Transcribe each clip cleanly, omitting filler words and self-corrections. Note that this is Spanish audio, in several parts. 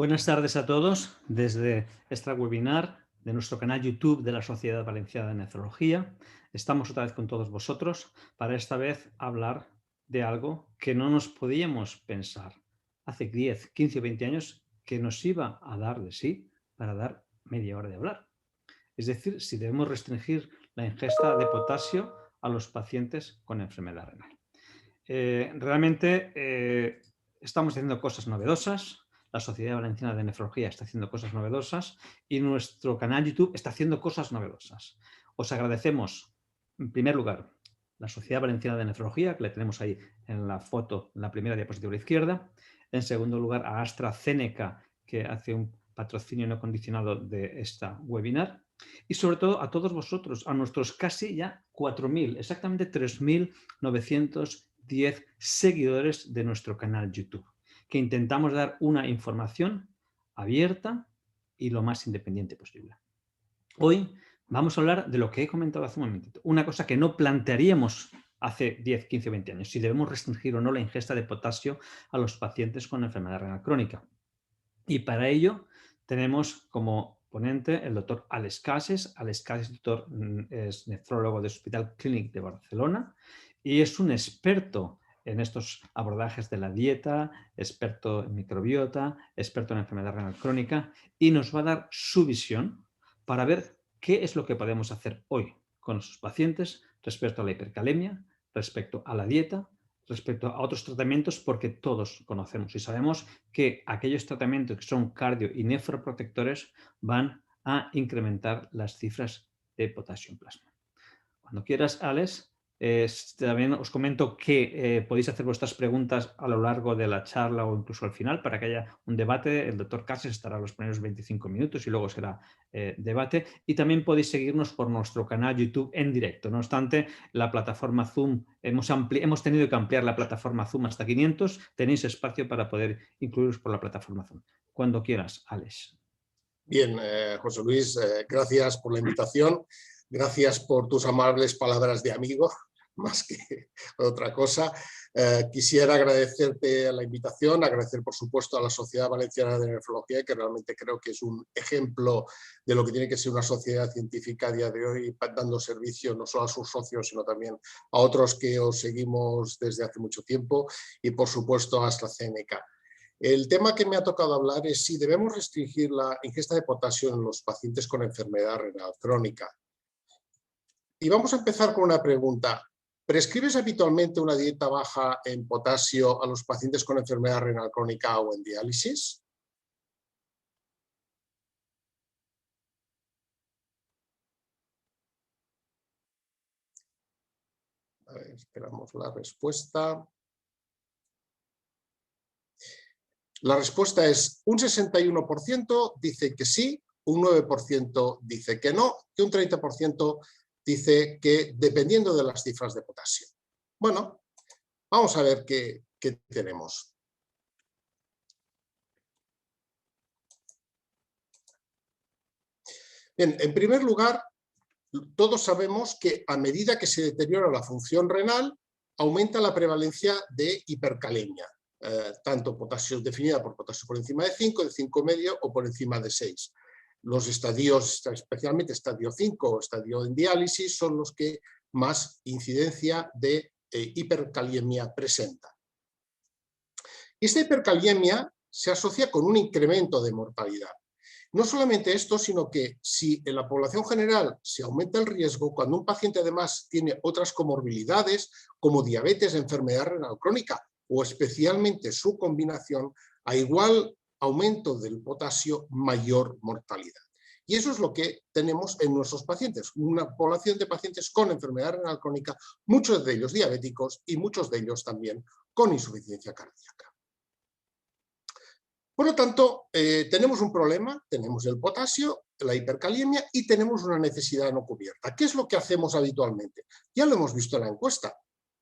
Buenas tardes a todos desde este webinar de nuestro canal YouTube de la Sociedad Valenciana de Nefrología. Estamos otra vez con todos vosotros para esta vez hablar de algo que no nos podíamos pensar hace 10, 15 o 20 años que nos iba a dar de sí para dar media hora de hablar. Es decir, si debemos restringir la ingesta de potasio a los pacientes con enfermedad renal. Realmente estamos haciendo cosas novedosas. La Sociedad Valenciana de Nefrología está haciendo cosas novedosas y nuestro canal YouTube está haciendo cosas novedosas. Os agradecemos, en primer lugar, la Sociedad Valenciana de Nefrología, que le tenemos ahí en la foto, en la primera diapositiva a la izquierda. En segundo lugar, a AstraZeneca, que hace un patrocinio no condicionado de esta webinar. Y sobre todo a todos vosotros, a nuestros casi ya 4.000, exactamente 3.910 seguidores de nuestro canal YouTube, que intentamos dar una información abierta y lo más independiente posible. Hoy vamos a hablar de lo que he comentado hace un momentito, una cosa que no plantearíamos hace 10, 15 o 20 años, si debemos restringir o no la ingesta de potasio a los pacientes con enfermedad renal crónica. Y para ello tenemos como ponente el doctor Alex Cases. Alex Cases, doctor, es nefrólogo del Hospital Clínic de Barcelona y es un experto en estos abordajes de la dieta, experto en microbiota, experto en enfermedad renal crónica, y nos va a dar su visión para ver qué es lo que podemos hacer hoy con nuestros pacientes respecto a la hipercalemia, respecto a la dieta, respecto a otros tratamientos, porque todos conocemos y sabemos que aquellos tratamientos que son cardio y nefroprotectores van a incrementar las cifras de potasio en plasma. Cuando quieras, Alex, también os comento que podéis hacer vuestras preguntas a lo largo de la charla o incluso al final para que haya un debate. El doctor Cases estará los primeros 25 minutos y luego será debate. Y también podéis seguirnos por nuestro canal YouTube en directo. No obstante, la plataforma Zoom, hemos tenido que ampliar la plataforma Zoom hasta 500. Tenéis espacio para poder incluiros por la plataforma Zoom. Cuando quieras, Alex. Bien, José Luis, gracias por la invitación. Gracias por tus amables palabras de amigo, más que otra cosa. Quisiera agradecerte la invitación, agradecer por supuesto a la Sociedad Valenciana de Nefrología, que realmente creo que es un ejemplo de lo que tiene que ser una sociedad científica a día de hoy, dando servicio no solo a sus socios, sino también a otros que os seguimos desde hace mucho tiempo, y por supuesto a AstraZeneca. El tema que me ha tocado hablar es si debemos restringir la ingesta de potasio en los pacientes con enfermedad renal crónica. Y vamos a empezar con una pregunta. ¿Prescribes habitualmente una dieta baja en potasio a los pacientes con enfermedad renal crónica o en diálisis? A ver, esperamos la respuesta. La respuesta es un 61% dice que sí, un 9% dice que no y un 30% dice que dependiendo de las cifras de potasio. Bueno, vamos a ver qué tenemos. Bien, en primer lugar, todos sabemos que a medida que se deteriora la función renal, aumenta la prevalencia de hipercalemia. Tanto potasio definida por potasio por encima de 5, de 5,5 o por encima de 6. Los estadios, especialmente estadio 5 o estadio en diálisis, son los que más incidencia de hipercalemia presentan. Esta hipercalemia se asocia con un incremento de mortalidad. No solamente esto, sino que si en la población general se aumenta el riesgo, cuando un paciente además tiene otras comorbilidades como diabetes, enfermedad renal crónica o especialmente su combinación, a igual aumento del potasio, mayor mortalidad. Y eso es lo que tenemos en nuestros pacientes, una población de pacientes con enfermedad renal crónica, muchos de ellos diabéticos y muchos de ellos también con insuficiencia cardíaca. Por lo tanto, tenemos un problema, tenemos el potasio, la hipercalemia y tenemos una necesidad no cubierta. ¿Qué es lo que hacemos habitualmente? Ya lo hemos visto en la encuesta.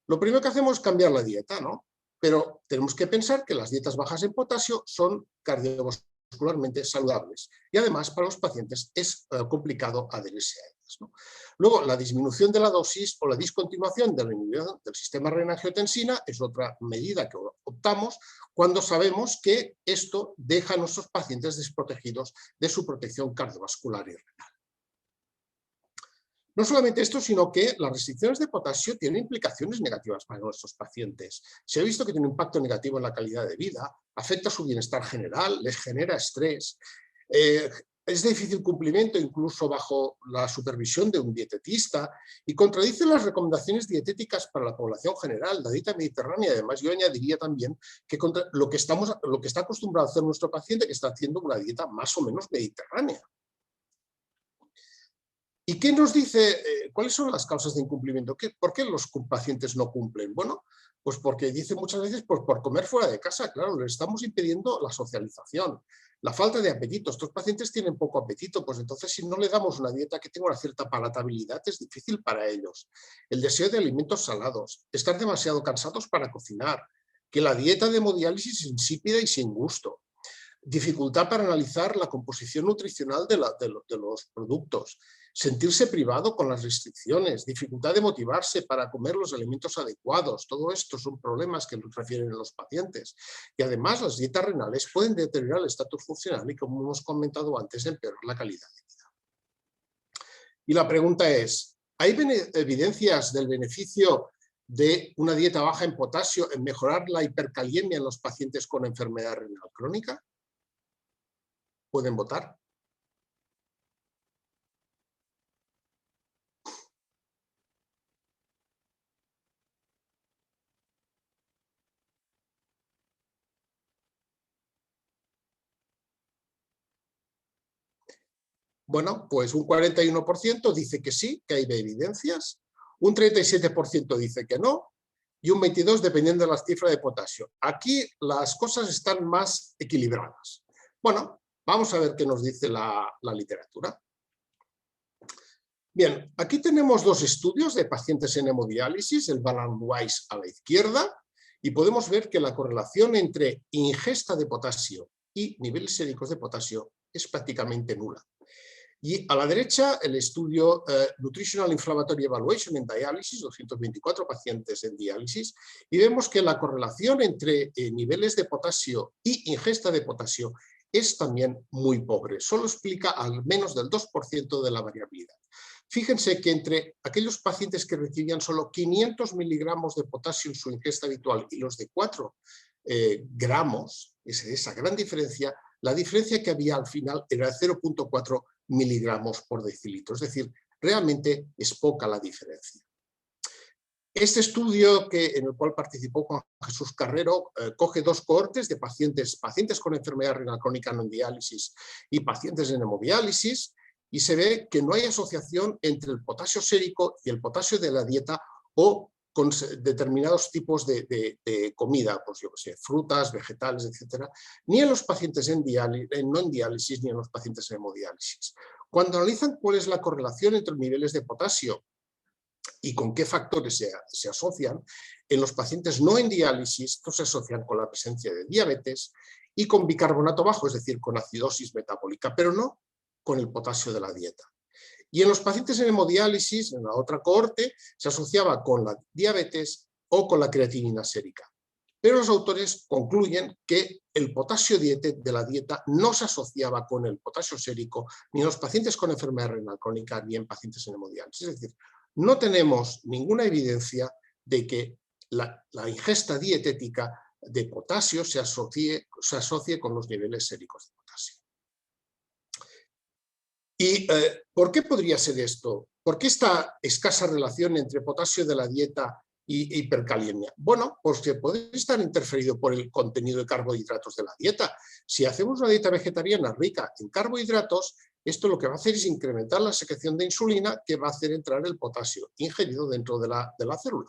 Lo primero que hacemos es cambiar la dieta, ¿no? Pero tenemos que pensar que las dietas bajas en potasio son cardiovascularmente saludables y además para los pacientes es complicado adherirse a ellas. cosas, ¿no? Luego, la disminución de la dosis o la discontinuación de la inhibición del sistema renina-angiotensina es otra medida que optamos cuando sabemos que esto deja a nuestros pacientes desprotegidos de su protección cardiovascular y renal. No solamente esto, sino que las restricciones de potasio tienen implicaciones negativas para nuestros pacientes. Se ha visto que tiene un impacto negativo en la calidad de vida, afecta su bienestar general, les genera estrés, es de difícil cumplimiento incluso bajo la supervisión de un dietetista y contradice las recomendaciones dietéticas para la población general, la dieta mediterránea. Además, yo añadiría también que lo que está acostumbrado a hacer nuestro paciente, que está haciendo una dieta más o menos mediterránea. ¿Y qué nos dice? ¿Cuáles son las causas de incumplimiento? ¿Por qué los pacientes no cumplen? Bueno, pues porque dice muchas veces por comer fuera de casa, claro, les estamos impidiendo la socialización, la falta de apetito. Estos pacientes tienen poco apetito, pues entonces si no le damos una dieta que tenga una cierta palatabilidad es difícil para ellos. El deseo de alimentos salados, estar demasiado cansados para cocinar, que la dieta de hemodiálisis es insípida y sin gusto. Dificultad para analizar la composición nutricional de los productos, sentirse privado con las restricciones, dificultad de motivarse para comer los alimentos adecuados. Todo esto son problemas que nos refieren los pacientes. Y además las dietas renales pueden deteriorar el estatus funcional y, como hemos comentado antes, empeorar la calidad de vida. Y la pregunta es, ¿hay evidencias del beneficio de una dieta baja en potasio en mejorar la hipercaliemia en los pacientes con enfermedad renal crónica? Pueden votar. Bueno, pues un 41% dice que sí, que hay evidencias, un 37% dice que no, y un 22% dependiendo de la cifra de potasio. Aquí las cosas están más equilibradas. Bueno, vamos a ver qué nos dice la literatura. Bien, aquí tenemos dos estudios de pacientes en hemodiálisis, el Balance a la izquierda, y podemos ver que la correlación entre ingesta de potasio y niveles séricos de potasio es prácticamente nula. Y a la derecha, el estudio Nutritional Inflammatory Evaluation en Dialysis, 224 pacientes en diálisis, y vemos que la correlación entre niveles de potasio y ingesta de potasio es también muy pobre, solo explica al menos del 2% de la variabilidad. Fíjense que entre aquellos pacientes que recibían solo 500 miligramos de potasio en su ingesta habitual y los de 4 gramos, esa gran diferencia, la diferencia que había al final era de 0,4 miligramos por decilitro, es decir, realmente es poca la diferencia. Este estudio en el cual participó Juan Jesús Carrero coge dos cohortes de pacientes con enfermedad renal crónica no en diálisis y pacientes en hemodiálisis, y se ve que no hay asociación entre el potasio sérico y el potasio de la dieta o con determinados tipos de comida, pues yo qué sé, frutas, vegetales, etcétera, ni en los pacientes no en diálisis ni en los pacientes en hemodiálisis. Cuando analizan cuál es la correlación entre niveles de potasio y con qué factores se asocian, en los pacientes no en diálisis, estos se asocian con la presencia de diabetes y con bicarbonato bajo, es decir, con acidosis metabólica, pero no con el potasio de la dieta. Y en los pacientes en hemodiálisis, en la otra cohorte, se asociaba con la diabetes o con la creatinina sérica. Pero los autores concluyen que el potasio de la dieta no se asociaba con el potasio sérico ni en los pacientes con enfermedad renal crónica ni en pacientes en hemodiálisis. Es decir, no tenemos ninguna evidencia de que la ingesta dietética de potasio se asocie con los niveles séricos de potasio. ¿Y por qué podría ser esto? ¿Por qué esta escasa relación entre potasio de la dieta y hipercaliemia? Bueno, pues que puede estar interferido por el contenido de carbohidratos de la dieta. Si hacemos una dieta vegetariana rica en carbohidratos, esto lo que va a hacer es incrementar la secreción de insulina, que va a hacer entrar el potasio ingerido dentro de la célula.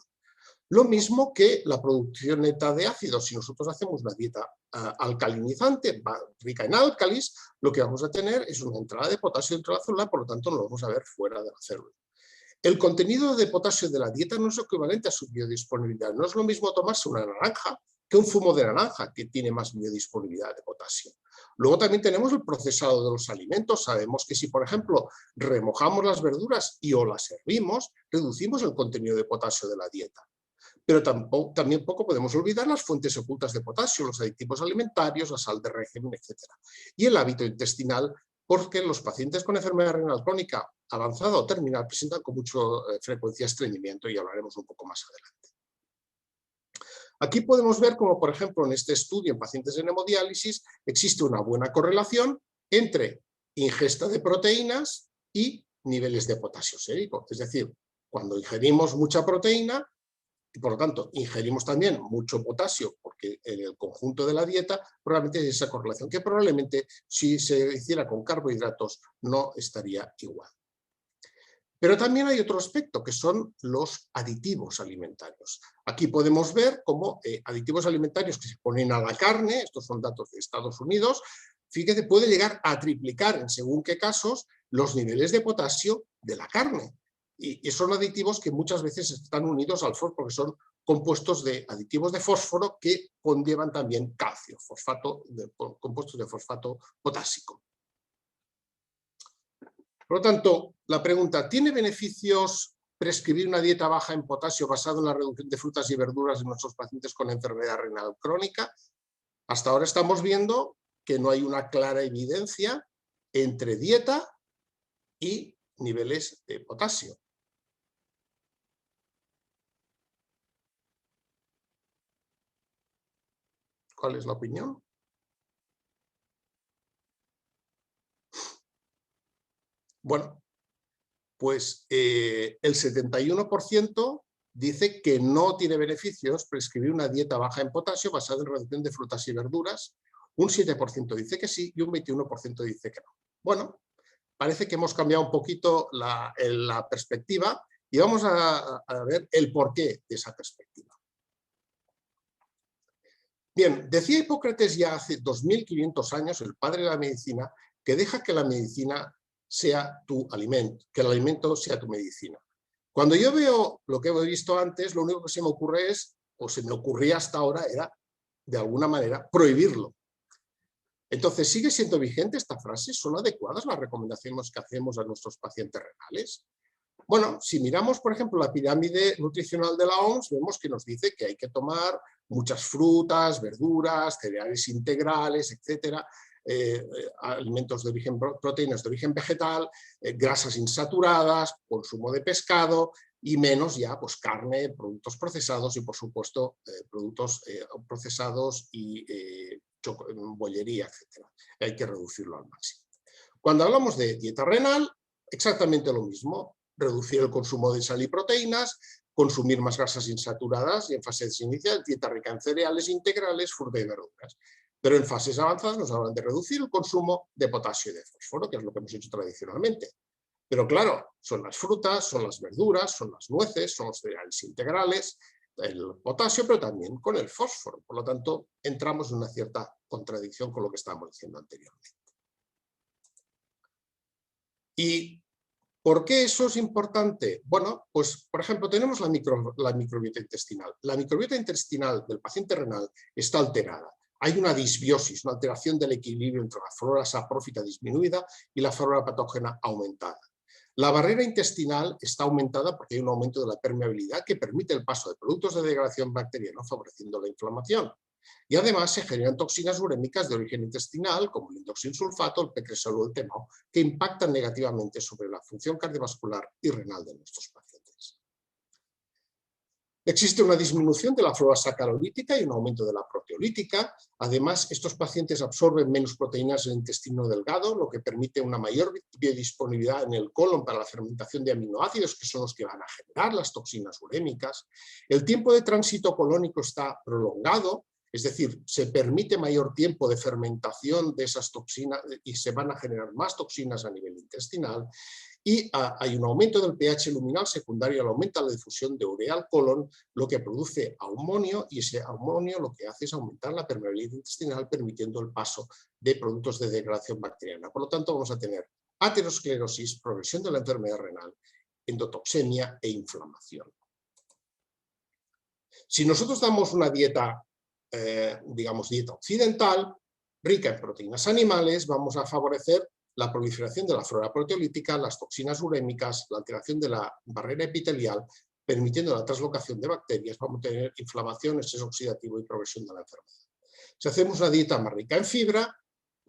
Lo mismo que la producción neta de ácidos. Si nosotros hacemos una dieta alcalinizante, rica en álcalis, lo que vamos a tener es una entrada de potasio dentro de la célula, por lo tanto lo vamos a ver fuera de la célula. El contenido de potasio de la dieta no es equivalente a su biodisponibilidad. No es lo mismo tomarse una naranja que un zumo de naranja, que tiene más biodisponibilidad de potasio. Luego también tenemos el procesado de los alimentos. Sabemos que si, por ejemplo, remojamos las verduras y o las hervimos, reducimos el contenido de potasio de la dieta. Pero también poco podemos olvidar las fuentes ocultas de potasio, los aditivos alimentarios, la sal de régimen, etc. Y el hábito intestinal, porque los pacientes con enfermedad renal crónica avanzada o terminal presentan con mucha frecuencia estreñimiento, y hablaremos un poco más adelante. Aquí podemos ver cómo, por ejemplo, en este estudio en pacientes en hemodiálisis existe una buena correlación entre ingesta de proteínas y niveles de potasio sérico. Es decir, cuando ingerimos mucha proteína, y por lo tanto ingerimos también mucho potasio, porque en el conjunto de la dieta probablemente hay esa correlación, que probablemente si se hiciera con carbohidratos no estaría igual. Pero también hay otro aspecto, que son los aditivos alimentarios. Aquí podemos ver cómo aditivos alimentarios que se ponen a la carne, estos son datos de Estados Unidos, fíjate, puede llegar a triplicar en según qué casos los niveles de potasio de la carne. Y son aditivos que muchas veces están unidos al fósforo, porque son compuestos de aditivos de fósforo que conllevan también calcio, compuestos de fosfato potásico. Por lo tanto, la pregunta, ¿tiene beneficios prescribir una dieta baja en potasio basada en la reducción de frutas y verduras en nuestros pacientes con enfermedad renal crónica? Hasta ahora estamos viendo que no hay una clara evidencia entre dieta y niveles de potasio. ¿Cuál es la opinión? Bueno, pues el 71% dice que no tiene beneficios prescribir una dieta baja en potasio basada en reducción de frutas y verduras, un 7% dice que sí y un 21% dice que no. Bueno, parece que hemos cambiado un poquito la perspectiva y vamos a ver el porqué de esa perspectiva. Bien, decía Hipócrates ya hace 2500 años, el padre de la medicina, que deja que la medicina sea tu alimento, que el alimento sea tu medicina. Cuando yo veo lo que he visto antes, lo único que se me ocurre es, o se me ocurría hasta ahora, era, de alguna manera, prohibirlo. Entonces, ¿sigue siendo vigente esta frase? ¿Son adecuadas las recomendaciones que hacemos a nuestros pacientes renales? Bueno, si miramos, por ejemplo, la pirámide nutricional de la OMS, vemos que nos dice que hay que tomar muchas frutas, verduras, cereales integrales, etcétera, alimentos de origen, proteínas de origen vegetal, grasas insaturadas, consumo de pescado y menos ya pues carne, productos procesados y por supuesto productos procesados y bollería, etcétera. Hay que reducirlo al máximo. Cuando hablamos de dieta renal, exactamente lo mismo. Reducir el consumo de sal y proteínas, consumir más grasas insaturadas y en fases iniciales, dieta rica en cereales integrales, fruta y verduras. Pero en fases avanzadas nos hablan de reducir el consumo de potasio y de fósforo, que es lo que hemos hecho tradicionalmente. Pero claro, son las frutas, son las verduras, son las nueces, son los cereales integrales, el potasio, pero también con el fósforo. Por lo tanto, entramos en una cierta contradicción con lo que estábamos diciendo anteriormente. Y ¿por qué eso es importante? Bueno, pues por ejemplo tenemos la microbiota intestinal. La microbiota intestinal del paciente renal está alterada. Hay una disbiosis, una alteración del equilibrio entre la flora saprófita disminuida y la flora patógena aumentada. La barrera intestinal está aumentada porque hay un aumento de la permeabilidad que permite el paso de productos de degradación bacteriana, favoreciendo la inflamación. Y además se generan toxinas urémicas de origen intestinal, como el indoxinsulfato, el pecresol o el TMAO, que impactan negativamente sobre la función cardiovascular y renal de nuestros pacientes. Existe una disminución de la flora sacarolítica y un aumento de la proteolítica. Además, estos pacientes absorben menos proteínas en el intestino delgado, lo que permite una mayor biodisponibilidad en el colon para la fermentación de aminoácidos, que son los que van a generar las toxinas urémicas. El tiempo de tránsito colónico está prolongado, es decir, se permite mayor tiempo de fermentación de esas toxinas y se van a generar más toxinas a nivel intestinal. Y hay un aumento del pH luminal secundario al aumento de la difusión de urea al colon, lo que produce amonio, y ese amonio lo que hace es aumentar la permeabilidad intestinal, permitiendo el paso de productos de degradación bacteriana. Por lo tanto, vamos a tener aterosclerosis, progresión de la enfermedad renal, endotoxemia e inflamación. Si nosotros damos una dieta digamos, dieta occidental, rica en proteínas animales, vamos a favorecer la proliferación de la flora proteolítica, las toxinas urémicas, la alteración de la barrera epitelial, permitiendo la translocación de bacterias, vamos a tener inflamación, estrés oxidativo y progresión de la enfermedad. Si hacemos una dieta más rica en fibra,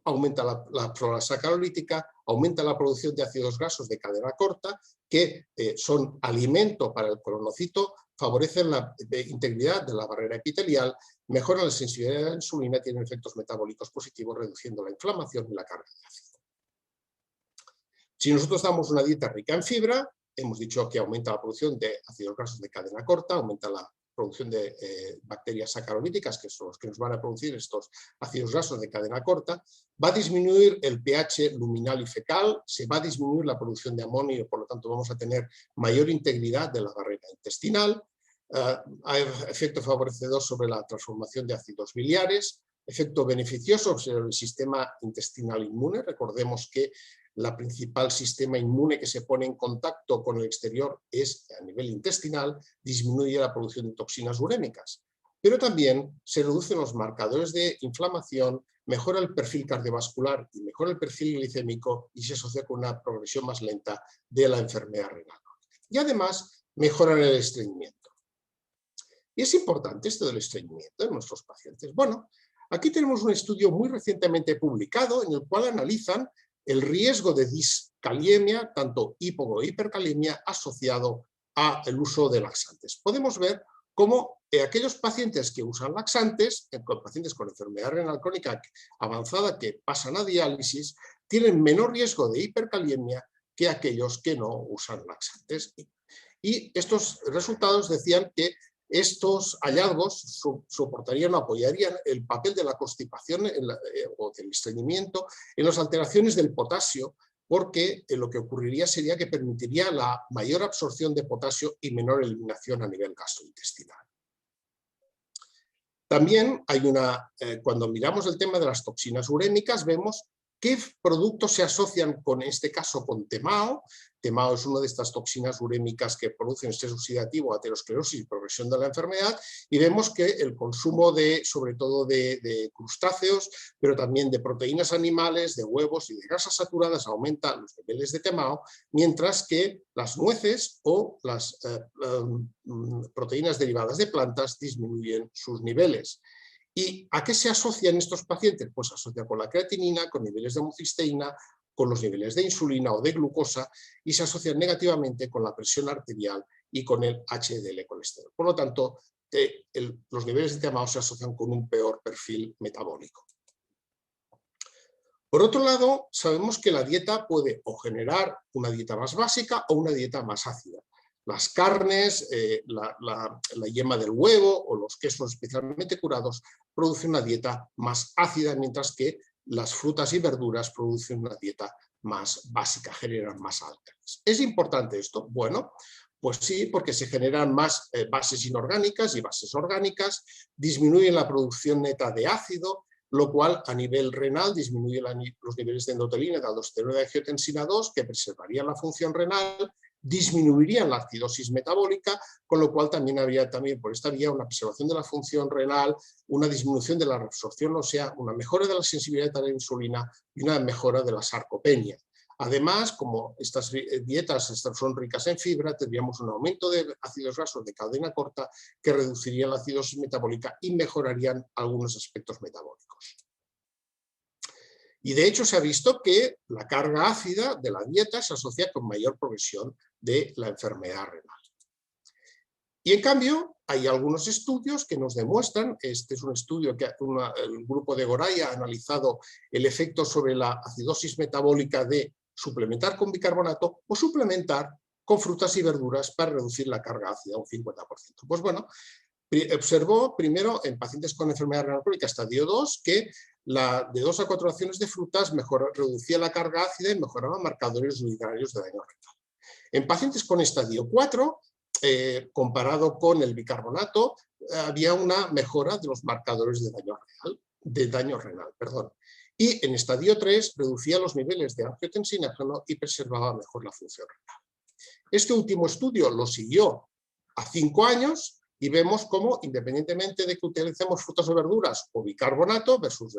aumenta la flora sacarolítica, aumenta la producción de ácidos grasos de cadena corta, que son alimento para el colonocito, favorecen la integridad de la barrera epitelial, mejoran la sensibilidad a la insulina, tienen efectos metabólicos positivos, reduciendo la inflamación y la carga de ácido. Si nosotros damos una dieta rica en fibra, hemos dicho que aumenta la producción de ácidos grasos de cadena corta, aumenta la producción de bacterias sacarolíticas, que son los que nos van a producir estos ácidos grasos de cadena corta, va a disminuir el pH luminal y fecal, se va a disminuir la producción de amonio, por lo tanto vamos a tener mayor integridad de la barrera intestinal, hay efecto favorecedor sobre la transformación de ácidos biliares, efecto beneficioso sobre el sistema intestinal inmune. Recordemos que la principal sistema inmune que se pone en contacto con el exterior es a nivel intestinal, disminuye la producción de toxinas urémicas. Pero también se reducen los marcadores de inflamación, mejora el perfil cardiovascular y mejora el perfil glicémico y se asocia con una progresión más lenta de la enfermedad renal. Y además mejora el estreñimiento. Y es importante esto del estreñimiento en nuestros pacientes. Bueno, aquí tenemos un estudio muy recientemente publicado en el cual analizan el riesgo de discalemia, tanto hipo o hipercalemia, asociado al uso de laxantes. Podemos ver cómo aquellos pacientes que usan laxantes, pacientes con enfermedad renal crónica avanzada que pasan a diálisis, tienen menor riesgo de hipercalemia que aquellos que no usan laxantes. Y estos resultados decían que estos hallazgos soportarían o apoyarían el papel de la constipación o del estreñimiento en las alteraciones del potasio, porque lo que ocurriría sería que permitiría la mayor absorción de potasio y menor eliminación a nivel gastrointestinal. También hay cuando miramos el tema de las toxinas urémicas, vemos qué productos se asocian con, en este caso, con TMAO. TMAO es una de estas toxinas urémicas que producen estrés oxidativo, aterosclerosis y progresión de la enfermedad, y vemos que el consumo sobre todo de crustáceos, pero también de proteínas animales, de huevos y de grasas saturadas aumenta los niveles de TMAO, mientras que las nueces o las proteínas derivadas de plantas disminuyen sus niveles. ¿Y a qué se asocian estos pacientes? Pues se asocia con la creatinina, con niveles de homocisteína, con los niveles de insulina o de glucosa y se asocian negativamente con la presión arterial y con el HDL colesterol. Por lo tanto, los niveles de TMAO se asocian con un peor perfil metabólico. Por otro lado, sabemos que la dieta puede o generar una dieta más básica o una dieta más ácida. Las carnes, la yema del huevo o los quesos especialmente curados producen una dieta más ácida, mientras que las frutas y verduras producen una dieta más básica, generan más álcalis. ¿Es importante esto? Bueno, pues sí, porque se generan más bases inorgánicas y bases orgánicas, disminuyen la producción neta de ácido, lo cual a nivel renal disminuye los niveles de endotelina, de aldosterona y de angiotensina 2, que preservarían la función renal, disminuirían la acidosis metabólica, con lo cual también habría por esta vía una preservación de la función renal, una disminución de la reabsorción ósea, una mejora de la sensibilidad a la insulina y una mejora de la sarcopenia. Además, como estas dietas son ricas en fibra, tendríamos un aumento de ácidos grasos de cadena corta que reduciría la acidosis metabólica y mejorarían algunos aspectos metabólicos. Y de hecho se ha visto que la carga ácida de la dieta se asocia con mayor progresión de la enfermedad renal. Y en cambio hay algunos estudios que nos demuestran, este es un estudio que el grupo de Goray ha analizado el efecto sobre la acidosis metabólica de suplementar con bicarbonato o suplementar con frutas y verduras para reducir la carga ácida un 50%. Pues bueno, observó primero en pacientes con enfermedad renal crónica estadio 2 que de 2 a 4 raciones de frutas reducía la carga ácida y mejoraba marcadores urinarios de daño renal. En pacientes con estadio 4, comparado con el bicarbonato, había una mejora de los marcadores de daño renal. Y en estadio 3 reducía los niveles de angiotensinógeno y preservaba mejor la función renal. Este último estudio lo siguió a 5 años y vemos cómo, independientemente de que utilicemos frutas o verduras o bicarbonato versus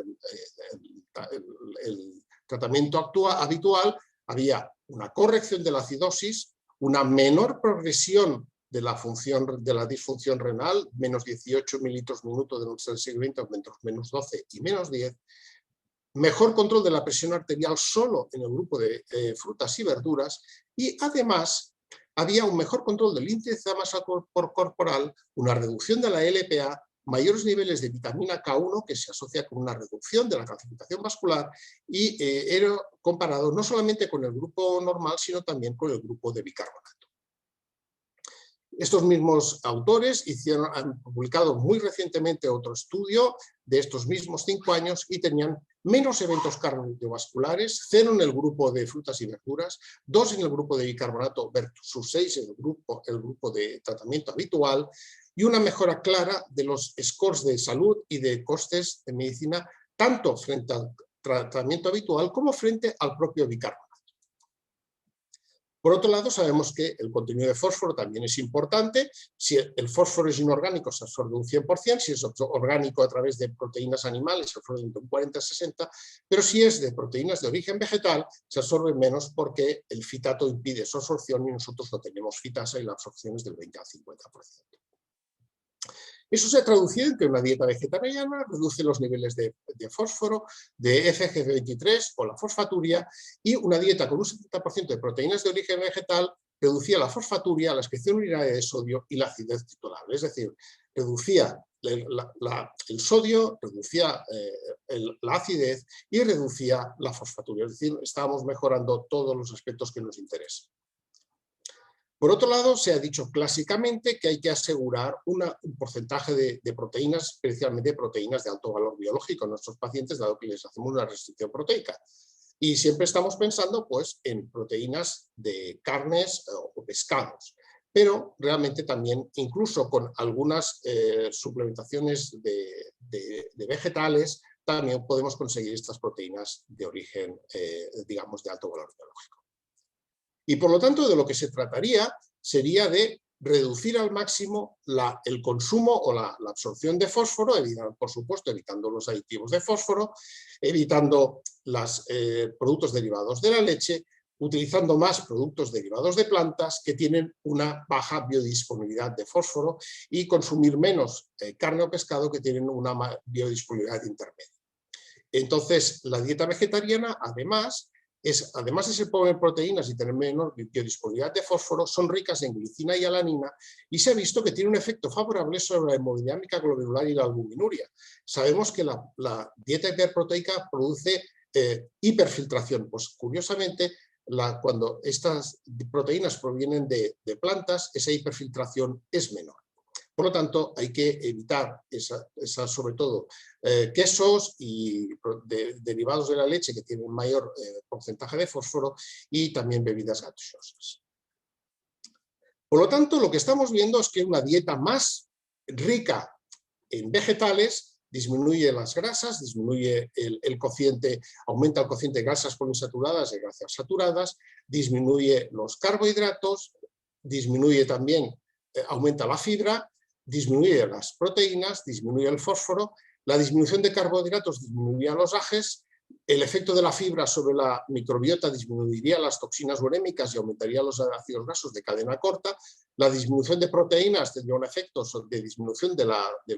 el tratamiento habitual, había una corrección de la acidosis, una menor progresión de la disfunción renal, menos 18 mililitros minuto del siglo XX, menos 12 y menos 10, mejor control de la presión arterial solo en el grupo de frutas y verduras, y además había un mejor control del índice de masa corporal, una reducción de la LPA, mayores niveles de vitamina K1, que se asocia con una reducción de la calcificación vascular, y era comparado no solamente con el grupo normal, sino también con el grupo de bicarbonato. Estos mismos autores han publicado muy recientemente otro estudio de estos mismos 5 años y tenían menos eventos cardiovasculares, 0 en el grupo de frutas y verduras, 2 en el grupo de bicarbonato versus 6 en el grupo de tratamiento habitual, y una mejora clara de los scores de salud y de costes de medicina, tanto frente al tratamiento habitual como frente al propio bicarbonato. Por otro lado, sabemos que el contenido de fósforo también es importante. Si el fósforo es inorgánico, se absorbe un 100%, si es orgánico a través de proteínas animales, se absorbe un 40-60%, pero si es de proteínas de origen vegetal, se absorbe menos porque el fitato impide su absorción y nosotros no tenemos fitasa y la absorción es del 20 al 50%. Eso se ha traducido en que una dieta vegetariana reduce los niveles de fósforo, de FG23 o la fosfaturia, y una dieta con un 70% de proteínas de origen vegetal reducía la fosfaturia, la excreción urinaria de sodio y la acidez titulable. Es decir, reducía el sodio, reducía la acidez y reducía la fosfaturia. Es decir, estábamos mejorando todos los aspectos que nos interesan. Por otro lado, se ha dicho clásicamente que hay que asegurar un porcentaje de proteínas, especialmente proteínas de alto valor biológico en nuestros pacientes, dado que les hacemos una restricción proteica. Y siempre estamos pensando pues, en proteínas de carnes o pescados, pero realmente también, incluso con algunas suplementaciones de vegetales, también podemos conseguir estas proteínas de origen, digamos, de alto valor biológico. Y por lo tanto, de lo que se trataría sería de reducir al máximo el consumo o la absorción de fósforo, por supuesto, evitando los aditivos de fósforo, evitando los productos derivados de la leche, utilizando más productos derivados de plantas que tienen una baja biodisponibilidad de fósforo y consumir menos carne o pescado que tienen una biodisponibilidad intermedia. Entonces, la dieta vegetariana, además de ser pobre en proteínas y tener menor biodisponibilidad de fósforo, son ricas en glicina y alanina, y se ha visto que tiene un efecto favorable sobre la hemodinámica glomerular y la albuminuria. Sabemos que la dieta hiperproteica produce hiperfiltración. Pues curiosamente, cuando estas proteínas provienen de plantas, esa hiperfiltración es menor. Por lo tanto, hay que evitar sobre todo quesos y derivados de la leche que tienen mayor porcentaje de fósforo, y también bebidas gaseosas. Por lo tanto, lo que estamos viendo es que una dieta más rica en vegetales disminuye las grasas, disminuye el cociente, aumenta el cociente de grasas poliinsaturadas y grasas saturadas, disminuye los carbohidratos, disminuye también, aumenta la fibra, disminuye las proteínas, disminuye el fósforo, la disminución de carbohidratos disminuiría los AGEs, el efecto de la fibra sobre la microbiota disminuiría las toxinas urémicas y aumentaría los ácidos grasos de cadena corta, la disminución de proteínas tendría un efecto de disminución de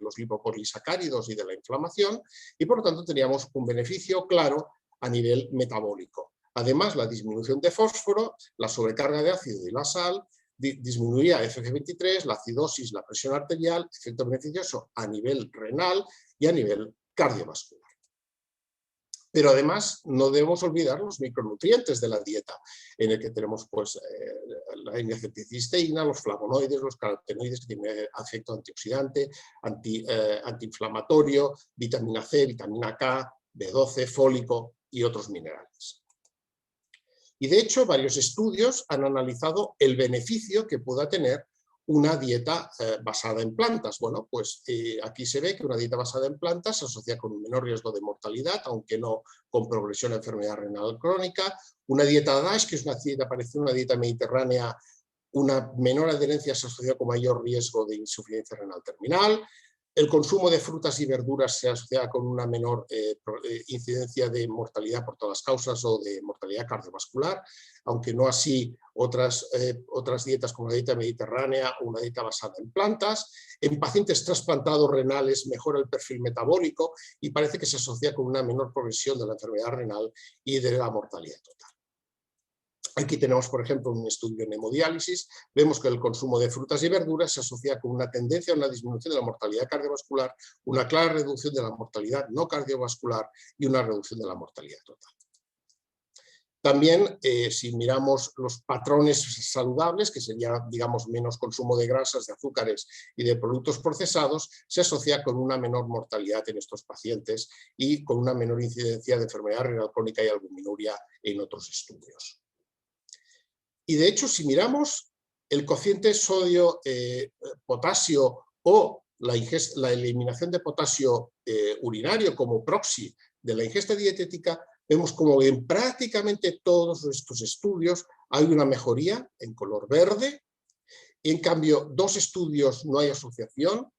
los lipopolisacáridos y de la inflamación, y por lo tanto tendríamos un beneficio claro a nivel metabólico. Además, la disminución de fósforo, la sobrecarga de ácido y la sal, disminuía FG23, la acidosis, la presión arterial, efecto beneficioso a nivel renal y a nivel cardiovascular. Pero además no debemos olvidar los micronutrientes de la dieta, en el que tenemos pues, la N-acetilcisteína, los flavonoides, los carotenoides que tienen efecto antioxidante, antiinflamatorio, vitamina C, vitamina K, B12, fólico y otros minerales. Y de hecho, varios estudios han analizado el beneficio que pueda tener una dieta basada en plantas. Bueno, pues aquí se ve que una dieta basada en plantas se asocia con un menor riesgo de mortalidad, aunque no con progresión a enfermedad renal crónica. Una dieta DASH, que es una dieta parecida a una dieta mediterránea una menor adherencia se asocia con mayor riesgo de insuficiencia renal terminal. El consumo de frutas y verduras se asocia con una menor incidencia de mortalidad por todas las causas o de mortalidad cardiovascular, aunque no así otras dietas como la dieta mediterránea o una dieta basada en plantas. En pacientes trasplantados renales mejora el perfil metabólico y parece que se asocia con una menor progresión de la enfermedad renal y de la mortalidad total. Aquí tenemos, por ejemplo, un estudio en hemodiálisis. Vemos que el consumo de frutas y verduras se asocia con una tendencia a una disminución de la mortalidad cardiovascular, una clara reducción de la mortalidad no cardiovascular y una reducción de la mortalidad total. También, si miramos los patrones saludables, que sería, digamos, menos consumo de grasas, de azúcares y de productos procesados, se asocia con una menor mortalidad en estos pacientes y con una menor incidencia de enfermedad renal crónica y albuminuria en otros estudios. Y de hecho, si miramos el cociente sodio-potasio o la eliminación de potasio urinario como proxy de la ingesta dietética, vemos como en prácticamente todos estos estudios hay una mejoría en color verde. En cambio, 2 estudios no hay asociación.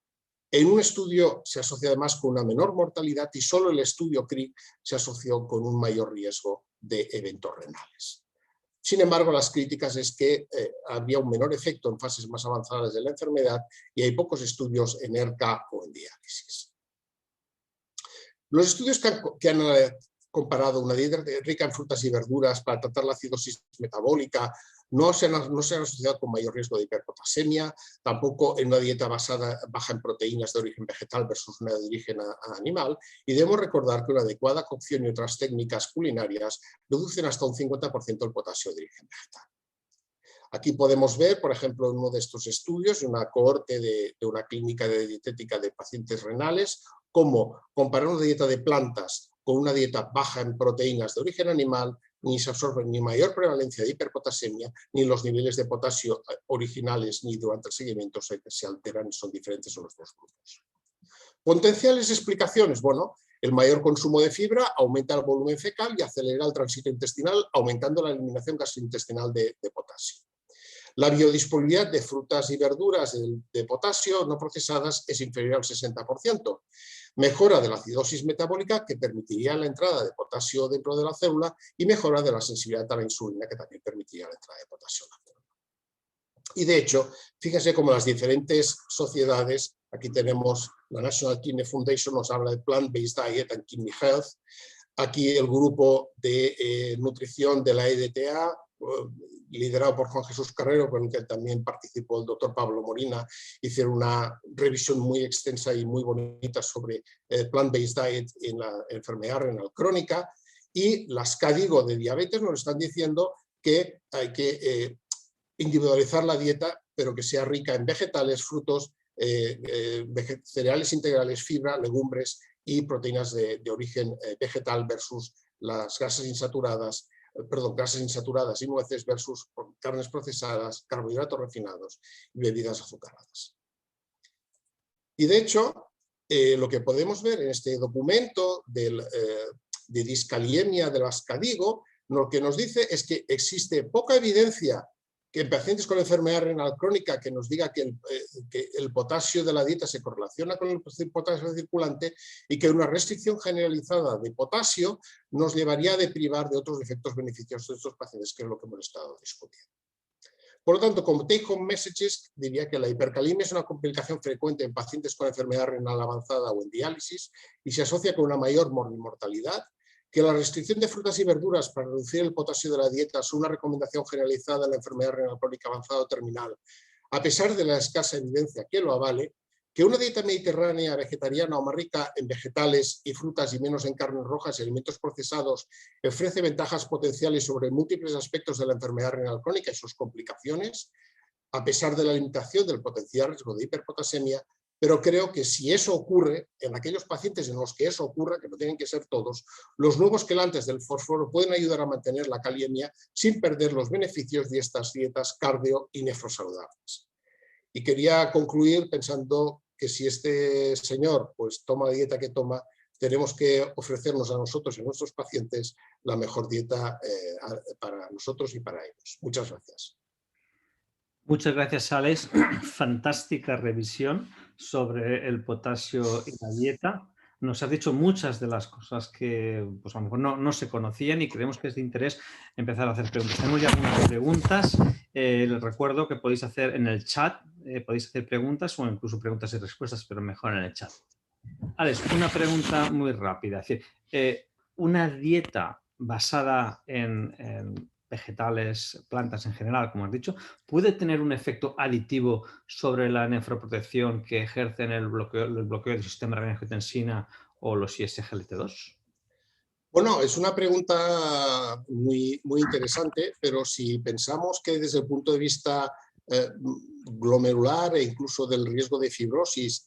En un estudio se asocia además con una menor mortalidad y solo el estudio CRIC se asoció con un mayor riesgo de eventos renales. Sin embargo, las críticas es que había un menor efecto en fases más avanzadas de la enfermedad y hay pocos estudios en ERCA o en diálisis. Los estudios que han comparado una dieta rica en frutas y verduras para tratar la acidosis metabólica no se han asociado con mayor riesgo de hiperpotasemia, tampoco en una dieta baja en proteínas de origen vegetal versus una de origen animal, y debemos recordar que una adecuada cocción y otras técnicas culinarias reducen hasta un 50% el potasio de origen vegetal. Aquí podemos ver, por ejemplo, en uno de estos estudios, una cohorte de una clínica de dietética de pacientes renales, cómo comparar una dieta de plantas con una dieta baja en proteínas de origen animal, ni se absorbe ni mayor prevalencia de hiperpotasemia, ni los niveles de potasio originales, ni durante el seguimiento se alteran, son diferentes en los dos grupos. Potenciales explicaciones, bueno, el mayor consumo de fibra aumenta el volumen fecal y acelera el tránsito intestinal, aumentando la eliminación gastrointestinal de potasio. La biodisponibilidad de frutas y verduras de potasio no procesadas es inferior al 60%. Mejora de la acidosis metabólica, que permitiría la entrada de potasio dentro de la célula, y mejora de la sensibilidad a la insulina, que también permitiría la entrada de potasio en la célula. Y de hecho, fíjense cómo las diferentes sociedades, aquí tenemos la National Kidney Foundation, nos habla de Plant-Based Diet and Kidney Health, aquí el grupo de nutrición de la EDTA, liderado por Juan Jesús Carrero, con el que también participó el doctor Pablo Molina, hicieron una revisión muy extensa y muy bonita sobre plant-based diet en la enfermedad renal crónica, y las KDIGO de diabetes nos están diciendo que hay que individualizar la dieta, pero que sea rica en vegetales, frutos, cereales integrales, fibra, legumbres y proteínas de origen vegetal versus las grasas insaturadas, y nueces versus carnes procesadas, carbohidratos refinados y bebidas azucaradas. Y de hecho, lo que podemos ver en este documento de discaliemia de las KDIGO, lo que nos dice es que existe poca evidencia que en pacientes con enfermedad renal crónica que nos diga que el potasio de la dieta se correlaciona con el potasio circulante, y que una restricción generalizada de potasio nos llevaría a deprivar de otros efectos beneficiosos de estos pacientes, que es lo que hemos estado discutiendo. Por lo tanto, como take home messages, diría que la hipercalemia es una complicación frecuente en pacientes con enfermedad renal avanzada o en diálisis y se asocia con una mayor mortalidad, que la restricción de frutas y verduras para reducir el potasio de la dieta es una recomendación generalizada en la enfermedad renal crónica avanzada o terminal, a pesar de la escasa evidencia que lo avale, que una dieta mediterránea vegetariana o más rica en vegetales y frutas y menos en carnes rojas y alimentos procesados ofrece ventajas potenciales sobre múltiples aspectos de la enfermedad renal crónica y sus complicaciones, a pesar de la limitación del potencial riesgo de hiperpotasemia. Pero creo que si eso ocurre, en aquellos pacientes en los que eso ocurra, que no tienen que ser todos, los nuevos quelantes del fósforo pueden ayudar a mantener la calemia sin perder los beneficios de estas dietas cardio y nefrosaludables. Y quería concluir pensando que si este señor pues toma la dieta que toma, tenemos que ofrecernos a nosotros y a nuestros pacientes la mejor dieta para nosotros y para ellos. Muchas gracias. Muchas gracias, Alex. Fantástica revisión sobre el potasio y la dieta. Nos has dicho muchas de las cosas que pues, a lo mejor no se conocían y creemos que es de interés empezar a hacer preguntas. Tenemos ya algunas preguntas. Les recuerdo que podéis hacer en el chat, podéis hacer preguntas o incluso preguntas y respuestas, pero mejor en el chat. Alex, una pregunta muy rápida. Es decir, una dieta basada en vegetales, plantas en general, como has dicho, ¿puede tener un efecto aditivo sobre la nefroprotección que ejercen el bloqueo del sistema de angiotensina o los ISGLT2? Bueno, es una pregunta muy interesante, pero si pensamos que desde el punto de vista glomerular e incluso del riesgo de fibrosis,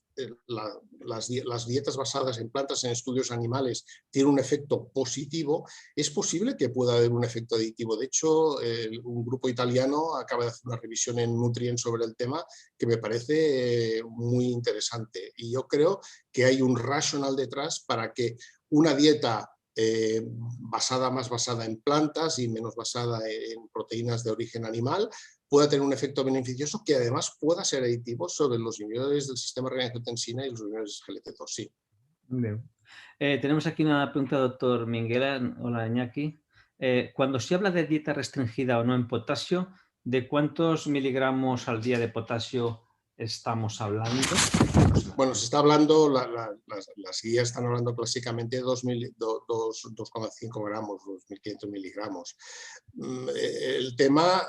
las dietas basadas en plantas en estudios animales tienen un efecto positivo, es posible que pueda haber un efecto aditivo. De hecho, un grupo italiano acaba de hacer una revisión en Nutrient sobre el tema que me parece muy interesante. Y yo creo que hay un racional detrás para que una dieta más basada en plantas y menos basada en proteínas de origen animal, pueda tener un efecto beneficioso que además pueda ser aditivo sobre los inhibidores del sistema de angiotensina y los inhibidores de GLT2. Sí. Muy bien. Tenemos aquí una pregunta, doctor Minguela. Hola, Iñaki. Cuando se habla de dieta restringida o no en potasio, ¿de cuántos miligramos al día de potasio estamos hablando? Bueno, se está hablando, las guías están hablando clásicamente de 2,5 gramos, 2.500 miligramos. El tema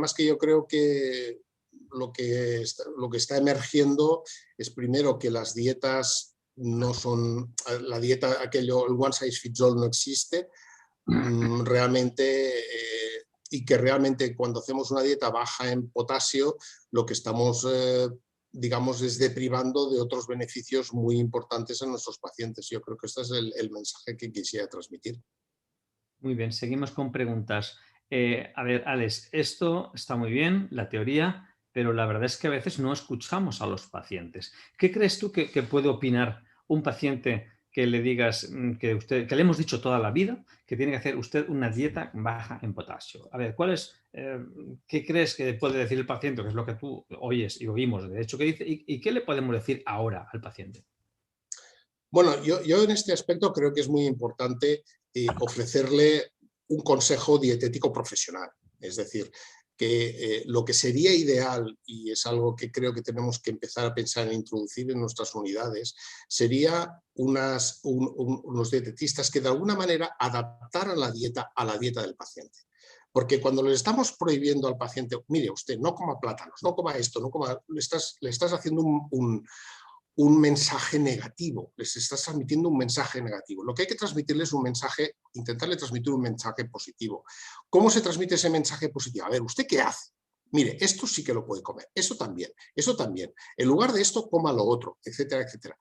es que yo creo que lo que está emergiendo es primero que las dietas no son, la dieta, aquello, el one size fits all no existe realmente, y que realmente cuando hacemos una dieta baja en potasio, lo que estamos digamos, es deprivando de otros beneficios muy importantes en nuestros pacientes. Yo creo que este es el mensaje que quisiera transmitir. Muy bien, seguimos con preguntas. A ver, Alex, esto está muy bien, la teoría, pero la verdad es que a veces no escuchamos a los pacientes. ¿Qué crees tú que puede opinar un paciente que le digas que le hemos dicho toda la vida que tiene que hacer usted una dieta baja en potasio? A ver, ¿qué crees que puede decir el paciente? Que es lo que tú oyes y oímos, de hecho, que dice, ¿y qué le podemos decir ahora al paciente? Bueno, yo en este aspecto creo que es muy importante ofrecerle un consejo dietético profesional. Es decir, que lo que sería ideal, y es algo que creo que tenemos que empezar a pensar en introducir en nuestras unidades, sería unos dietetistas que de alguna manera adaptaran la dieta a la dieta del paciente. Porque cuando le estamos prohibiendo al paciente, mire usted, no coma plátanos, no coma esto, no coma, le estás haciendo un mensaje negativo, les estás transmitiendo un mensaje negativo. Lo que hay que transmitirles es un mensaje, intentarle transmitir un mensaje positivo. ¿Cómo se transmite ese mensaje positivo? A ver, ¿usted qué hace? Mire, esto sí que lo puede comer, eso también, eso también. En lugar de esto, coma lo otro, etcétera, etcétera.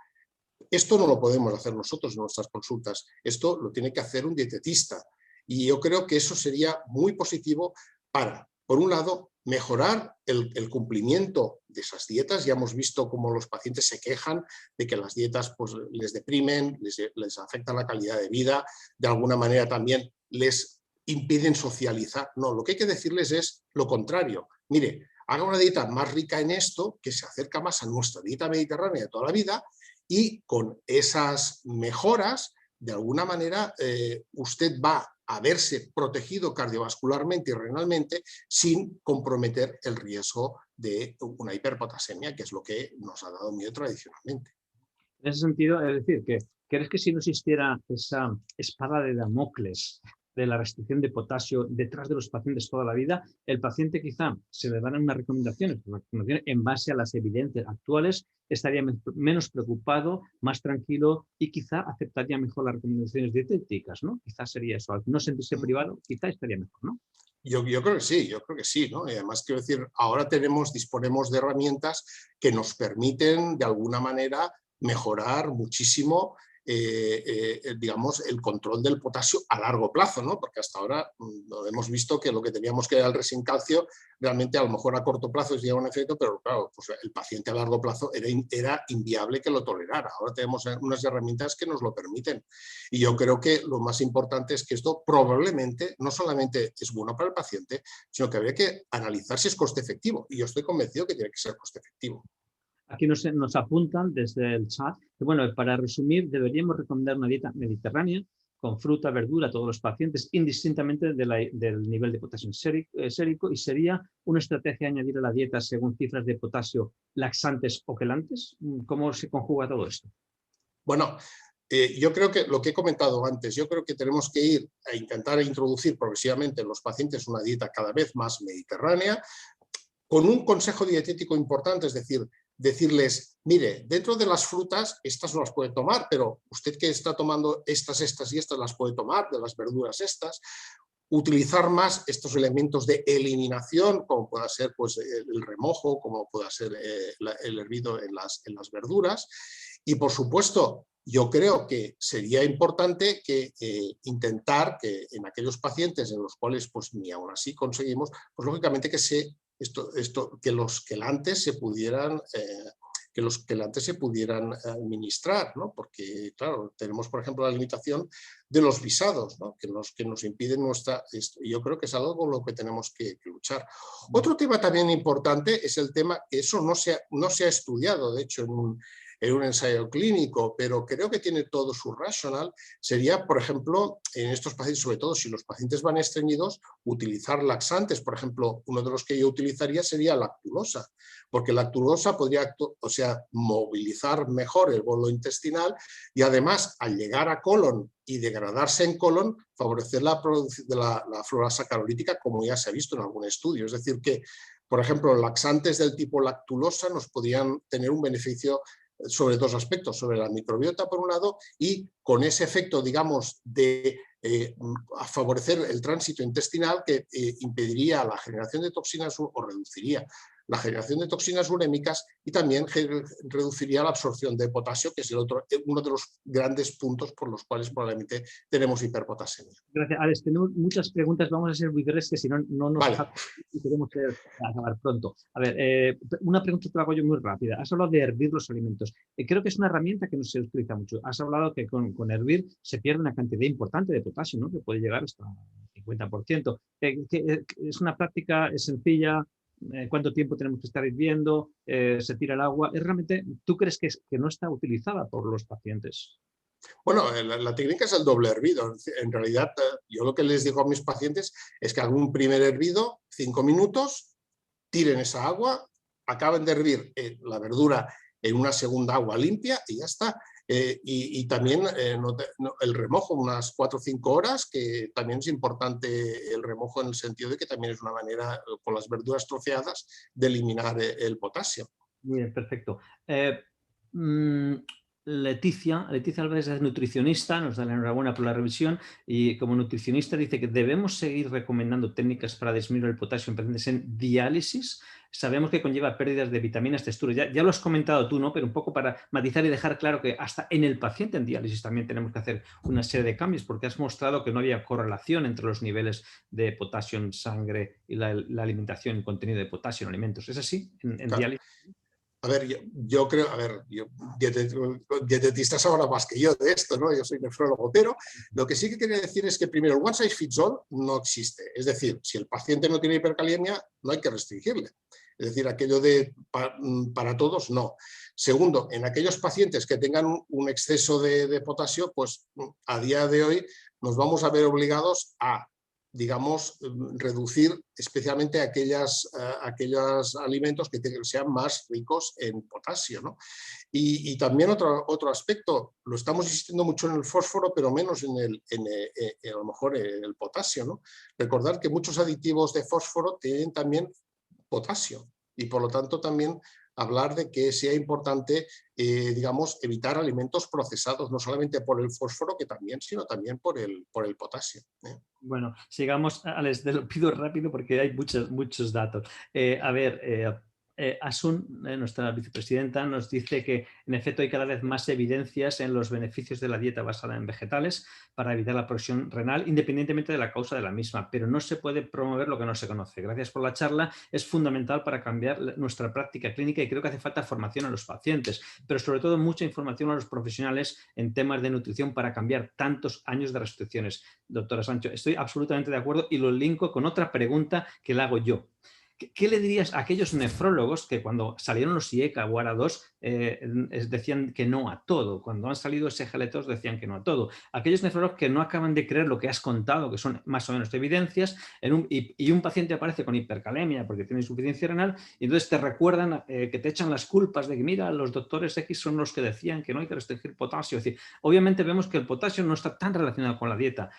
Esto no lo podemos hacer nosotros en nuestras consultas, esto lo tiene que hacer un dietetista. Y yo creo que eso sería muy positivo para, por un lado, mejorar el cumplimiento de esas dietas. Ya hemos visto cómo los pacientes se quejan de que las dietas pues, les deprimen, les afectan la calidad de vida, de alguna manera también les impiden socializar. No, lo que hay que decirles es lo contrario. Mire, haga una dieta más rica en esto, que se acerca más a nuestra dieta mediterránea de toda la vida, y con esas mejoras, de alguna manera, usted va a verse protegido cardiovascularmente y renalmente sin comprometer el riesgo de una hiperpotasemia, que es lo que nos ha dado miedo tradicionalmente. En ese sentido, es decir, ¿crees que si no existiera esa espada de Damocles de la restricción de potasio detrás de los pacientes toda la vida, el paciente quizá se le dan unas recomendaciones en base a las evidencias actuales, estaría menos preocupado, más tranquilo y quizá aceptaría mejor las recomendaciones dietéticas, ¿no? Quizá sería eso, al no sentirse privado, quizá estaría mejor, ¿no? Yo creo que sí, ¿no? Y además, quiero decir, ahora disponemos de herramientas que nos permiten, de alguna manera, mejorar muchísimo digamos, el control del potasio a largo plazo, ¿no? Porque hasta ahora hemos visto que lo que teníamos que era el Resin Calcio, realmente a lo mejor a corto plazo llega un efecto, pero claro, pues el paciente a largo plazo era inviable que lo tolerara. Ahora tenemos unas herramientas que nos lo permiten. Y yo creo que lo más importante es que esto probablemente no solamente es bueno para el paciente, sino que habría que analizar si es coste efectivo. Y yo estoy convencido que tiene que ser coste efectivo. Aquí nos apuntan desde el chat que, bueno, para resumir, deberíamos recomendar una dieta mediterránea con fruta, verdura a todos los pacientes, indistintamente del nivel de potasio sérico, y sería una estrategia añadir a la dieta, según cifras de potasio, laxantes o quelantes. ¿Cómo se conjuga todo esto? Bueno, yo creo que lo que he comentado antes, yo creo que tenemos que ir a intentar introducir progresivamente en los pacientes una dieta cada vez más mediterránea, con un consejo dietético importante, es decir, decirles, mire, dentro de las frutas, estas no las puede tomar, pero usted que está tomando estas y estas las puede tomar, de las verduras estas, utilizar más estos elementos de eliminación, como pueda ser pues, el remojo, como pueda ser el hervido en las verduras. Y por supuesto, yo creo que sería importante que intentar que en aquellos pacientes en los cuales pues, ni aún así conseguimos, pues lógicamente que que los quelantes se pudieran administrar, ¿no? Porque, claro, tenemos, por ejemplo, la limitación de los visados, ¿no? que nos impiden yo creo que es algo con lo que tenemos que luchar. Otro tema también importante es el tema que eso no se ha estudiado, de hecho, en un ensayo clínico, pero creo que tiene todo su racional, sería, por ejemplo, en estos pacientes, sobre todo si los pacientes van estreñidos, utilizar laxantes. Por ejemplo, uno de los que yo utilizaría sería lactulosa, porque la lactulosa podría, movilizar mejor el bolo intestinal y además, al llegar a colon y degradarse en colon, favorecer la producción de la flora sacarolítica, como ya se ha visto en algún estudio. Es decir, que, por ejemplo, laxantes del tipo lactulosa nos podrían tener un beneficio sobre dos aspectos, sobre la microbiota por un lado y con ese efecto, digamos, de favorecer el tránsito intestinal que impediría la generación de toxinas o reduciría la generación de toxinas urémicas y también reduciría la absorción de potasio, que es uno de los grandes puntos por los cuales probablemente tenemos hiperpotasemia. Gracias, Alex. Tenemos muchas preguntas, vamos a ser muy breves, que si no, no nos Vale. y queremos acabar pronto. A ver, una pregunta te la hago yo muy rápida. Has hablado de hervir los alimentos. Creo que es una herramienta que no se utiliza mucho. Has hablado que con hervir se pierde una cantidad importante de potasio, ¿no? Que puede llegar hasta el 50%. Es una práctica, es sencilla. ¿Cuánto tiempo tenemos que estar hirviendo? ¿Se tira el agua? ¿Realmente tú crees que no está utilizada por los pacientes? Bueno, la técnica es el doble hervido. En realidad, yo lo que les digo a mis pacientes es que hagan un primer hervido, 5 minutos, tiren esa agua, acaben de hervir la verdura en una segunda agua limpia y ya está. Y también el remojo, unas 4 o 5 horas, que también es importante el remojo en el sentido de que también es una manera, con las verduras troceadas, de eliminar el potasio. Muy bien, perfecto. Mm, Leticia Álvarez es nutricionista, nos da la enhorabuena por la revisión y como nutricionista dice que debemos seguir recomendando técnicas para disminuir el potasio en pacientes en diálisis. Sabemos que conlleva pérdidas de vitaminas, texturas. Ya lo has comentado tú, ¿no? Pero un poco para matizar y dejar claro que hasta en el paciente en diálisis también tenemos que hacer una serie de cambios porque has mostrado que no había correlación entre los niveles de potasio en sangre y la alimentación y contenido de potasio en alimentos. ¿Es así? En Claro. diálisis. A ver, yo creo, dietetista sabrá más que yo de esto, ¿no? Yo soy nefrólogo, pero lo que sí que quería decir es que primero, el one size fits all no existe. Es decir, si el paciente no tiene hipercalemia, no hay que restringirle. Es decir, aquello de para todos, no. Segundo, en aquellos pacientes que tengan un exceso de potasio, pues a día de hoy nos vamos a ver obligados a, digamos, reducir especialmente aquellos alimentos que sean más ricos en potasio, ¿no? Y también otro aspecto, lo estamos insistiendo mucho en el fósforo, pero menos a lo mejor en el potasio, ¿no? Recordar que muchos aditivos de fósforo tienen también potasio y por lo tanto también hablar de que sea importante, digamos, evitar alimentos procesados, no solamente por el fósforo, sino también por el potasio. Bueno, sigamos, Alex, te lo pido rápido porque hay muchos datos. A ver, Asun, nuestra vicepresidenta, nos dice que en efecto hay cada vez más evidencias en los beneficios de la dieta basada en vegetales para evitar la presión renal, independientemente de la causa de la misma, pero no se puede promover lo que no se conoce. Gracias por la charla, es fundamental para cambiar nuestra práctica clínica y creo que hace falta formación a los pacientes, pero sobre todo mucha información a los profesionales en temas de nutrición para cambiar tantos años de restricciones. Doctora Sancho, estoy absolutamente de acuerdo y lo linko con otra pregunta que le hago yo. ¿Qué le dirías a aquellos nefrólogos que cuando salieron los IECA o ARA2 decían que no a todo? Cuando han salido SGLT2 decían que no a todo. Aquellos nefrólogos que no acaban de creer lo que has contado, que son más o menos evidencias, y un paciente aparece con hipercalemia porque tiene insuficiencia renal, y entonces te recuerdan que te echan las culpas de que, mira, los doctores X son los que decían que no hay que restringir potasio. Es decir, obviamente vemos que el potasio no está tan relacionado con la dieta.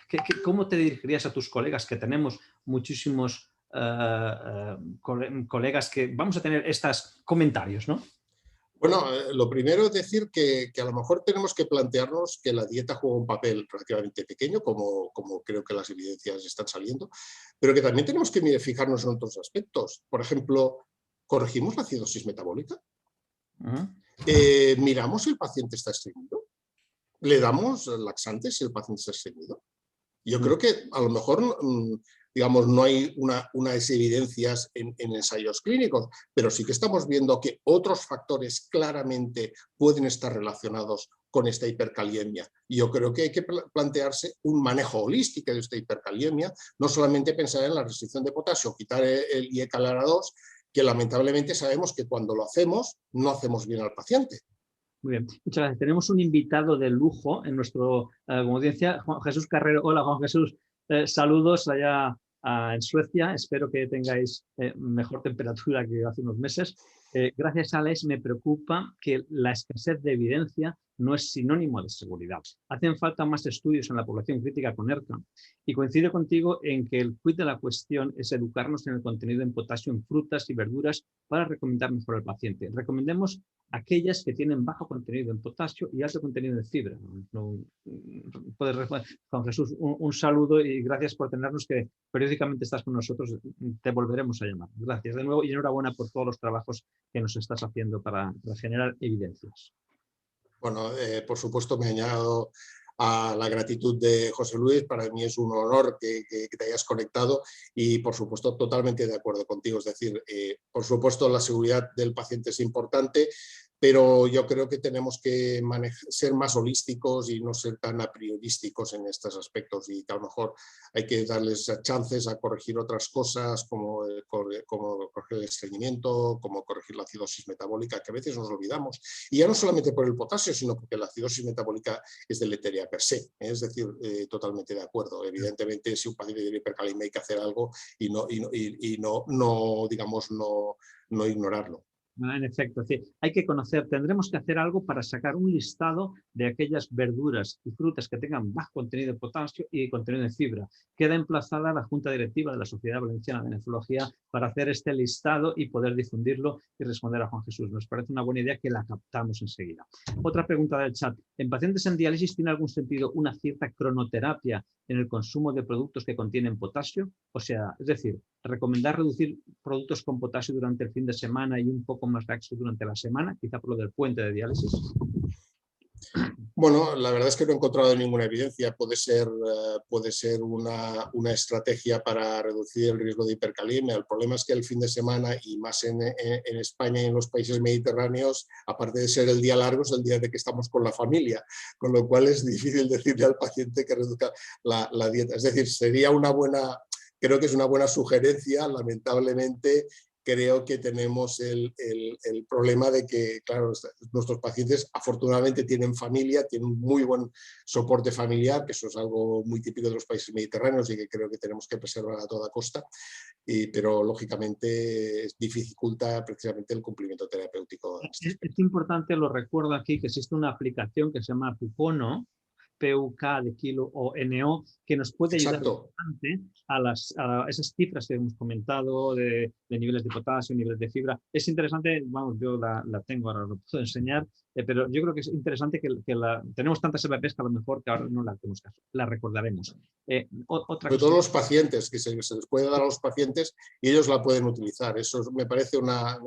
¿Cómo te dirigirías a tus colegas, que tenemos muchísimos colegas, que vamos a tener estos comentarios, ¿no? Bueno, lo primero es decir que a lo mejor tenemos que plantearnos que la dieta juega un papel relativamente pequeño, como creo que las evidencias están saliendo, pero que también tenemos que fijarnos en otros aspectos. Por ejemplo, ¿corregimos la acidosis metabólica? ¿Miramos si el paciente está estreñido? ¿Le damos laxantes si el paciente está estreñido? Yo creo que a lo mejor, digamos, no hay unas evidencias en ensayos clínicos, pero sí que estamos viendo que otros factores claramente pueden estar relacionados con esta hipercaliemia. Y yo creo que hay que plantearse un manejo holístico de esta hipercaliemia, no solamente pensar en la restricción de potasio, quitar el IECA-LARA2, que lamentablemente sabemos que cuando lo hacemos, no hacemos bien al paciente. Muy bien, muchas gracias. Tenemos un invitado de lujo en nuestra audiencia, Juan Jesús Carrero. Hola, Juan Jesús. Saludos allá en Suecia. Espero que tengáis mejor temperatura que hace unos meses. Gracias, Alex. Me preocupa que la escasez de evidencia no es sinónimo de seguridad. Hacen falta más estudios en la población crítica con ERCA. Y coincido contigo en que el quid de la cuestión es educarnos en el contenido en potasio en frutas y verduras para recomendar mejor al paciente. Recomendemos aquellas que tienen bajo contenido en potasio y alto contenido de fibra. Juan Jesús, un saludo y gracias por tenernos, que periódicamente estás con nosotros. Te volveremos a llamar. Gracias de nuevo y enhorabuena por todos los trabajos que nos estás haciendo para generar evidencias. Bueno, por supuesto me añado a la gratitud de José Luis. Para mí es un honor que te hayas conectado y, por supuesto, totalmente de acuerdo contigo. Es decir, por supuesto, la seguridad del paciente es importante, pero yo creo que tenemos que ser más holísticos y no ser tan a priorísticos en estos aspectos, y que a lo mejor hay que darles chances a corregir otras cosas, como corregir el estreñimiento, como corregir la acidosis metabólica, que a veces nos olvidamos. Y ya no solamente por el potasio, sino porque la acidosis metabólica es deleteria per se. Es decir, totalmente de acuerdo. Evidentemente, si un paciente tiene hipercalemia hay que hacer algo y no ignorarlo. En efecto, es decir, hay que conocer, tendremos que hacer algo para sacar un listado de aquellas verduras y frutas que tengan bajo contenido de potasio y contenido de fibra. Queda emplazada la Junta Directiva de la Sociedad Valenciana de Nefrología para hacer este listado y poder difundirlo y responder a Juan Jesús. Nos parece una buena idea, que la captamos enseguida. Otra pregunta del chat. ¿En pacientes en diálisis tiene algún sentido una cierta cronoterapia en el consumo de productos que contienen potasio? O sea, es decir, recomendar reducir productos con potasio durante el fin de semana y un poco más laxo durante la semana, quizá por lo del puente de diálisis. Bueno, la verdad es que no he encontrado ninguna evidencia. Puede ser una estrategia para reducir el riesgo de hipercalemia. El problema es que el fin de semana, y más en España y en los países mediterráneos, aparte de ser el día largo, es el día de que estamos con la familia, con lo cual es difícil decirle al paciente que reduzca la dieta. Es decir, creo que es una buena sugerencia. Lamentablemente, creo que tenemos el problema de que, claro, nuestros pacientes afortunadamente tienen familia, tienen un muy buen soporte familiar, que eso es algo muy típico de los países mediterráneos y que creo que tenemos que preservar a toda costa, pero lógicamente dificulta precisamente el cumplimiento terapéutico. Es importante, lo recuerdo aquí, que existe una aplicación que se llama Pupono, PUK de kilo o NO, que nos puede ayudar Exacto. bastante a esas cifras que hemos comentado de niveles de potasio, niveles de fibra. Es interesante, vamos, yo la tengo, ahora lo puedo enseñar, pero yo creo que es interesante tenemos tantas EVPs que a lo mejor que ahora no la hacemos caso, la recordaremos. Otra Sobre cosa todo los pacientes, que se les puede dar a los pacientes y ellos la pueden utilizar. Eso una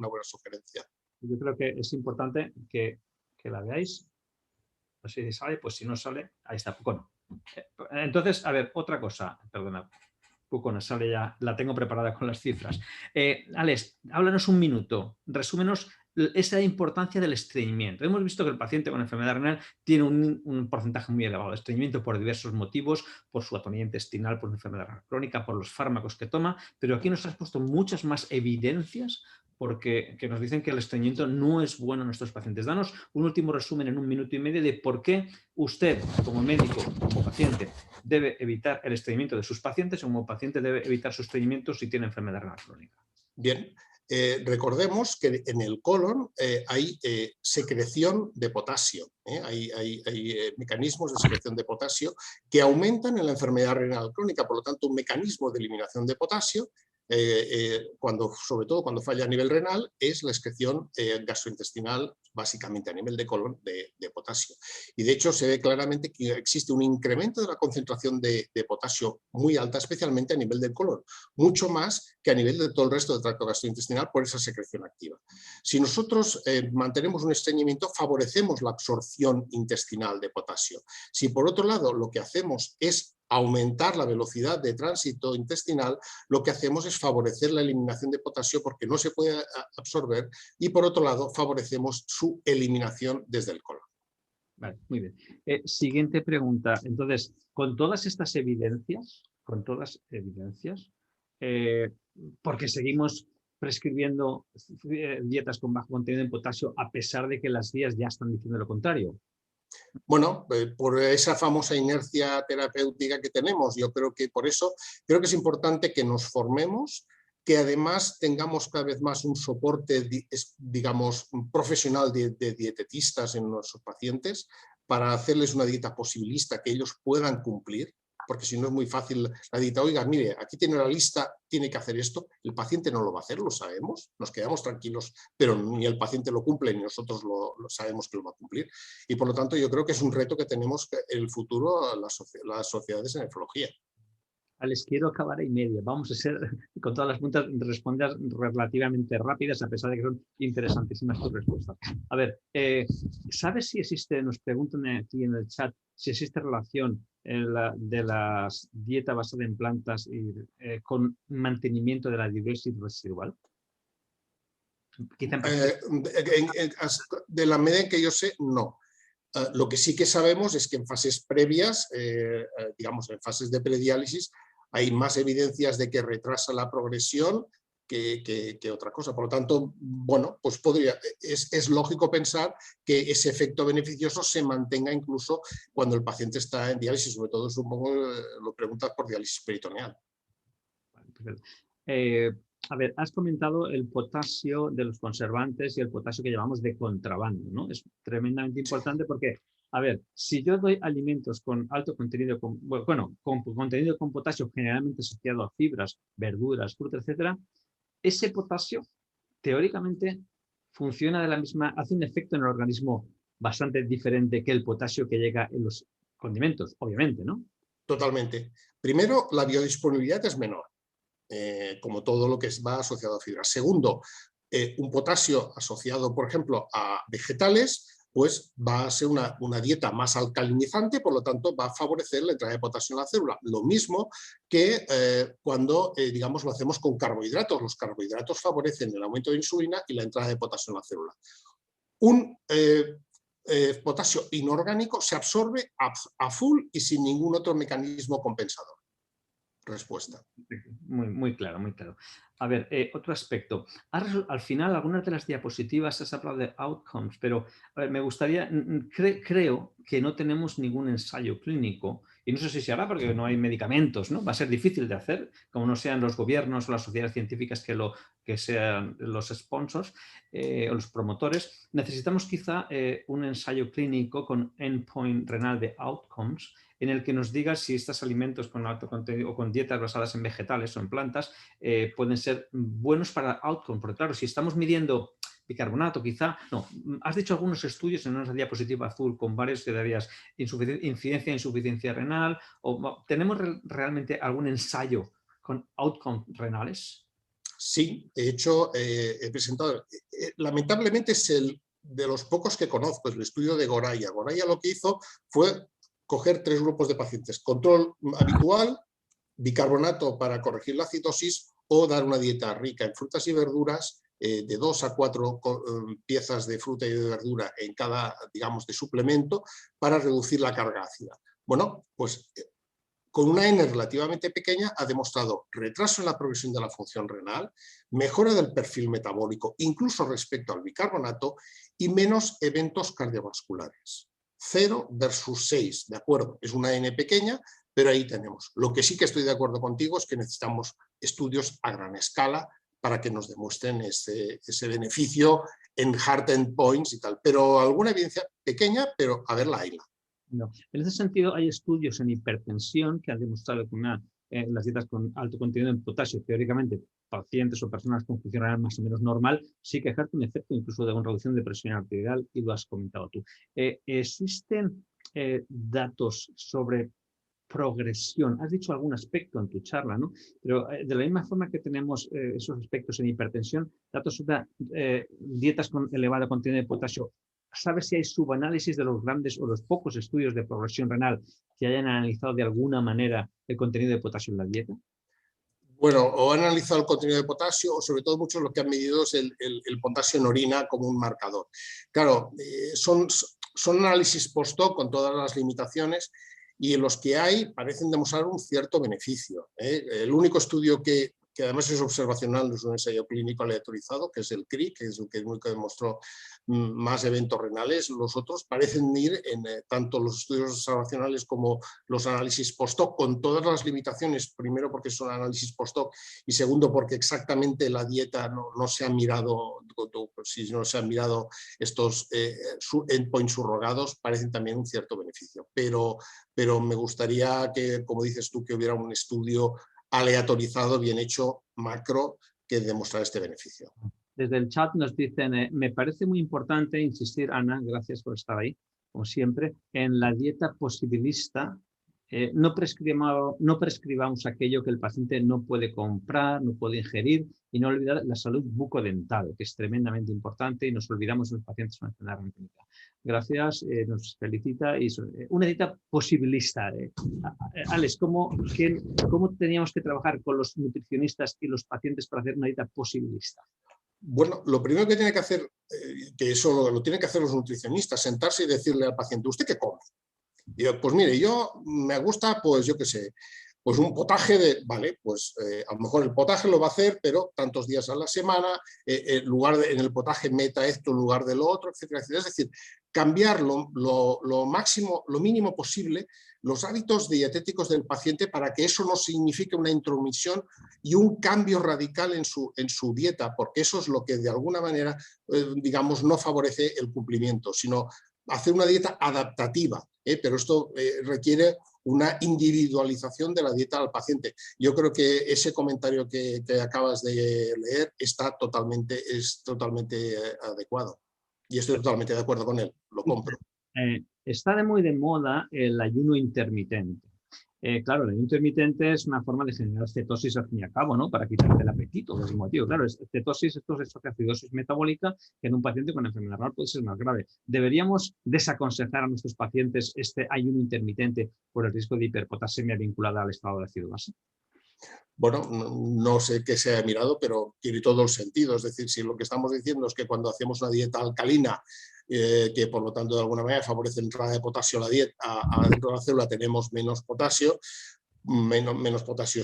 buena sugerencia. yo creo que es importante que la veáis. No sé si sale, pues si no sale, ahí está, Pucona. Entonces, a ver, otra cosa, perdona, Pucona sale ya, la tengo preparada con las cifras. Alex, háblanos un minuto, resúmenos esa importancia del estreñimiento. Hemos visto que el paciente con enfermedad renal tiene un porcentaje muy elevado de estreñimiento por diversos motivos, por su atonía intestinal, por una enfermedad renal crónica, por los fármacos que toma, pero aquí nos has puesto muchas más evidencias que nos dicen que el estreñimiento no es bueno en nuestros pacientes. Danos un último resumen en 1 minuto y medio de por qué usted, como médico, como paciente, debe evitar el estreñimiento de sus pacientes o como paciente debe evitar su estreñimiento si tiene enfermedad renal crónica. Bien, recordemos que en el colon hay secreción de potasio, hay mecanismos de secreción de potasio que aumentan en la enfermedad renal crónica, por lo tanto un mecanismo de eliminación de potasio, sobre todo cuando falla a nivel renal, es la excreción gastrointestinal, básicamente a nivel de colon, de potasio. Y de hecho se ve claramente que existe un incremento de la concentración de potasio muy alta, especialmente a nivel del colon, mucho más que a nivel de todo el resto del tracto gastrointestinal por esa secreción activa. Si nosotros mantenemos un estreñimiento, favorecemos la absorción intestinal de potasio. Si por otro lado lo que hacemos es aumentar la velocidad de tránsito intestinal, lo que hacemos es favorecer la eliminación de potasio porque no se puede absorber y por otro lado favorecemos su eliminación desde el colon. Vale, muy bien. Siguiente pregunta. Entonces, con todas estas evidencias, porque seguimos prescribiendo dietas con bajo contenido en potasio a pesar de que las guías ya están diciendo lo contrario. Bueno, por esa famosa inercia terapéutica que tenemos, yo creo que por eso creo que es importante que nos formemos, que además tengamos cada vez más un soporte, digamos, profesional de dietetistas en nuestros pacientes para hacerles una dieta posibilista que ellos puedan cumplir, porque si no es muy fácil la dieta, oiga, mire, aquí tiene la lista, tiene que hacer esto, el paciente no lo va a hacer, lo sabemos, nos quedamos tranquilos, pero ni el paciente lo cumple ni nosotros lo sabemos que lo va a cumplir. Y por lo tanto yo creo que es un reto que tenemos en el futuro las sociedades de nefrología. Les quiero acabar y media. Vamos a ser, con todas las preguntas, respondidas relativamente rápidas, a pesar de que son interesantísimas tus respuestas. A ver, ¿sabes si existe, nos preguntan aquí en el chat, si existe relación de la dieta basada en plantas con mantenimiento de la diversidad residual? Quizá de la medida en que yo sé, no. Lo que sí que sabemos es que en fases previas, digamos en fases de prediálisis, hay más evidencias de que retrasa la progresión que otra cosa. Por lo tanto, bueno, pues es lógico pensar que ese efecto beneficioso se mantenga incluso cuando el paciente está en diálisis, sobre todo supongo lo preguntas por diálisis peritoneal. A ver, has comentado el potasio de los conservantes y el potasio que llamamos de contrabando, ¿no? Es tremendamente importante porque, a ver, si yo doy alimentos con alto contenido, con contenido con potasio generalmente asociado a fibras, verduras, frutas, etcétera, ese potasio teóricamente funciona de la misma, hace un efecto en el organismo bastante diferente que el potasio que llega en los condimentos, obviamente, ¿no? Totalmente. Primero, la biodisponibilidad es menor. Como todo lo que va asociado a fibras. Segundo, un potasio asociado, por ejemplo, a vegetales, pues va a ser una dieta más alcalinizante, por lo tanto va a favorecer la entrada de potasio en la célula. Lo mismo que cuando, digamos, lo hacemos con carbohidratos. Los carbohidratos favorecen el aumento de insulina y la entrada de potasio en la célula. Un potasio inorgánico se absorbe a full y sin ningún otro mecanismo compensador. Respuesta. Muy, muy claro, muy claro. A ver, otro aspecto. Al final, algunas de las diapositivas has hablado de outcomes, pero a ver, me gustaría, creo que no tenemos ningún ensayo clínico Y no sé si se hará porque no hay medicamentos, ¿no? Va a ser difícil de hacer, como no sean los gobiernos o las sociedades científicas que sean los sponsors o los promotores. Necesitamos quizá un ensayo clínico con endpoint renal de outcomes en el que nos diga si estos alimentos con alto contenido o con dietas basadas en vegetales o en plantas pueden ser buenos para outcome. Porque claro, si estamos midiendo bicarbonato, quizá, no, has dicho algunos estudios en una diapositiva azul con varias áreas, incidencia e insuficiencia renal, o ¿tenemos realmente algún ensayo con outcomes renales? Sí, de hecho, he presentado, lamentablemente es el de los pocos que conozco, es el estudio de Goraya. Goraya lo que hizo fue coger 3 grupos de pacientes, control habitual, bicarbonato para corregir la citosis o dar una dieta rica en frutas y verduras, de 2 a 4 piezas de fruta y de verdura en cada, digamos, de suplemento para reducir la carga ácida. Bueno, pues con una N relativamente pequeña ha demostrado retraso en la progresión de la función renal, mejora del perfil metabólico, incluso respecto al bicarbonato, y menos eventos cardiovasculares. 0 versus 6, ¿de acuerdo? Es una N pequeña, pero ahí tenemos. Lo que sí que estoy de acuerdo contigo es que necesitamos estudios a gran escala para que nos demuestren ese beneficio en hard endpoints y tal. Pero alguna evidencia pequeña, pero a verla, hayla. No. En ese sentido, hay estudios en hipertensión que han demostrado que las dietas con alto contenido en potasio, teóricamente, pacientes o personas con función renal más o menos normal, sí que ejercen un efecto incluso de una reducción de presión arterial, y lo has comentado tú. ¿Existen datos sobre progresión? Has dicho algún aspecto en tu charla, ¿no? Pero de la misma forma que tenemos esos aspectos en hipertensión, datos sobre dietas con elevado contenido de potasio, ¿sabes si hay subanálisis de los grandes o los pocos estudios de progresión renal que hayan analizado de alguna manera el contenido de potasio en la dieta? Bueno, o han analizado el contenido de potasio, o sobre todo muchos lo que han medido es el potasio en orina como un marcador. Claro, son análisis post-hoc con todas las limitaciones, y en los que hay parecen demostrar un cierto beneficio. El único estudio que además es observacional, no es un ensayo clínico aleatorizado, que es el CRI, que es el que único demostró más eventos renales. Los otros parecen ir en tanto los estudios observacionales como los análisis post-hoc, con todas las limitaciones, primero porque son análisis post-hoc y segundo porque exactamente la dieta no se ha mirado, si no se han mirado estos endpoints subrogados, parecen también un cierto beneficio. Pero me gustaría que, como dices tú, que hubiera un estudio aleatorizado, bien hecho, macro, que demostrara este beneficio. Desde el chat nos dicen, me parece muy importante insistir, Ana, gracias por estar ahí, como siempre, en la dieta posibilista. No prescribamos aquello que el paciente no puede comprar, no puede ingerir, y no olvidar la salud bucodental, que es tremendamente importante, y nos olvidamos de los pacientes con enfermedad crónica. Gracias, nos felicita. Y una dieta posibilista. Alex, ¿cómo teníamos que trabajar con los nutricionistas y los pacientes para hacer una dieta posibilista? Bueno, lo primero que tiene que hacer, que eso lo tienen que hacer los nutricionistas, sentarse y decirle al paciente, ¿usted qué come? Y yo, pues mire, yo me gusta, pues yo qué sé, pues un potaje vale, pues a lo mejor el potaje lo va a hacer, pero tantos días a la semana, en el potaje meta esto en lugar de lo otro, etcétera, etcétera. Es decir, cambiar lo mínimo posible los hábitos dietéticos del paciente para que eso no signifique una intromisión y un cambio radical en su dieta, porque eso es lo que de alguna manera, digamos, no favorece el cumplimiento, sino hacer una dieta adaptativa, pero esto requiere una individualización de la dieta al paciente. Yo creo que ese comentario que acabas de leer es totalmente adecuado, y estoy totalmente de acuerdo con él, lo compro. Está muy de moda el ayuno intermitente. Claro, el ayuno intermitente es una forma de generar cetosis al fin y al cabo, ¿no? Para quitarte el apetito, es el motivo. Claro, cetosis, esto es acidosis metabólica, que en un paciente con enfermedad renal puede ser más grave. ¿Deberíamos desaconsejar a nuestros pacientes este ayuno intermitente por el riesgo de hiperpotasemia vinculada al estado de ácido base? Bueno, no sé qué se ha mirado, pero tiene todo el sentido. Es decir, si lo que estamos diciendo es que cuando hacemos una dieta alcalina, que por lo tanto de alguna manera favorece la entrada de potasio a la dieta, adentro de la célula tenemos menos potasio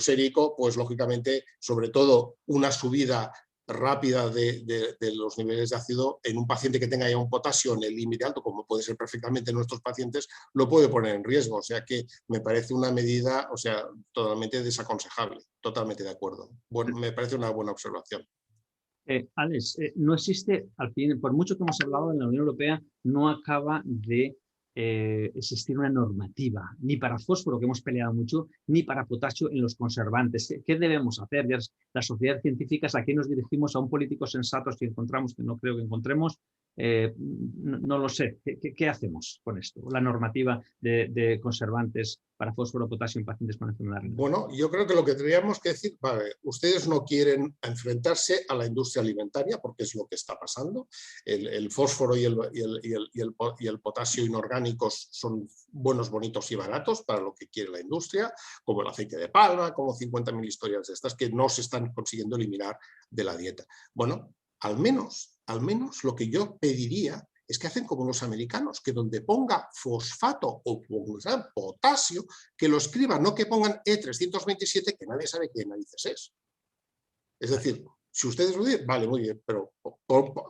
sérico, pues lógicamente, sobre todo una subida rápida de los niveles de ácido en un paciente que tenga ya un potasio en el límite alto, como puede ser perfectamente en nuestros pacientes, lo puede poner en riesgo. O sea que me parece una medida, o sea, totalmente desaconsejable. Totalmente de acuerdo. Bueno, me parece una buena observación. Alex, no existe, al fin, por mucho que hemos hablado en la Unión Europea, no acaba de existir una normativa, ni para fósforo, que hemos peleado mucho, ni para potasio en los conservantes. ¿Qué debemos hacer? Las sociedades científicas, ¿a quién nos dirigimos? ¿A un político sensato si encontramos, que no creo que encontremos? No lo sé. ¿Qué hacemos con esto? La normativa de conservantes para fósforo, potasio en pacientes con enfermedad renal. Bueno, yo creo que lo que tendríamos que decir, vale, ustedes no quieren enfrentarse a la industria alimentaria porque es lo que está pasando. El fósforo y el potasio inorgánicos son buenos, bonitos y baratos para lo que quiere la industria, como el aceite de palma, como 50.000 historias de estas que no se están consiguiendo eliminar de la dieta. Bueno, al menos lo que yo pediría es que hacen como los americanos, que donde ponga fosfato o ponga potasio, que lo escriban, no que pongan E327, que nadie sabe qué narices es. Es decir, si ustedes lo dicen, vale, muy bien, pero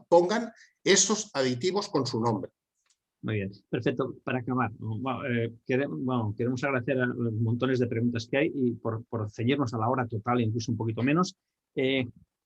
pongan esos aditivos con su nombre. Muy bien, perfecto. Para acabar, queremos agradecer a los montones de preguntas que hay y por ceñirnos a la hora total, incluso un poquito menos.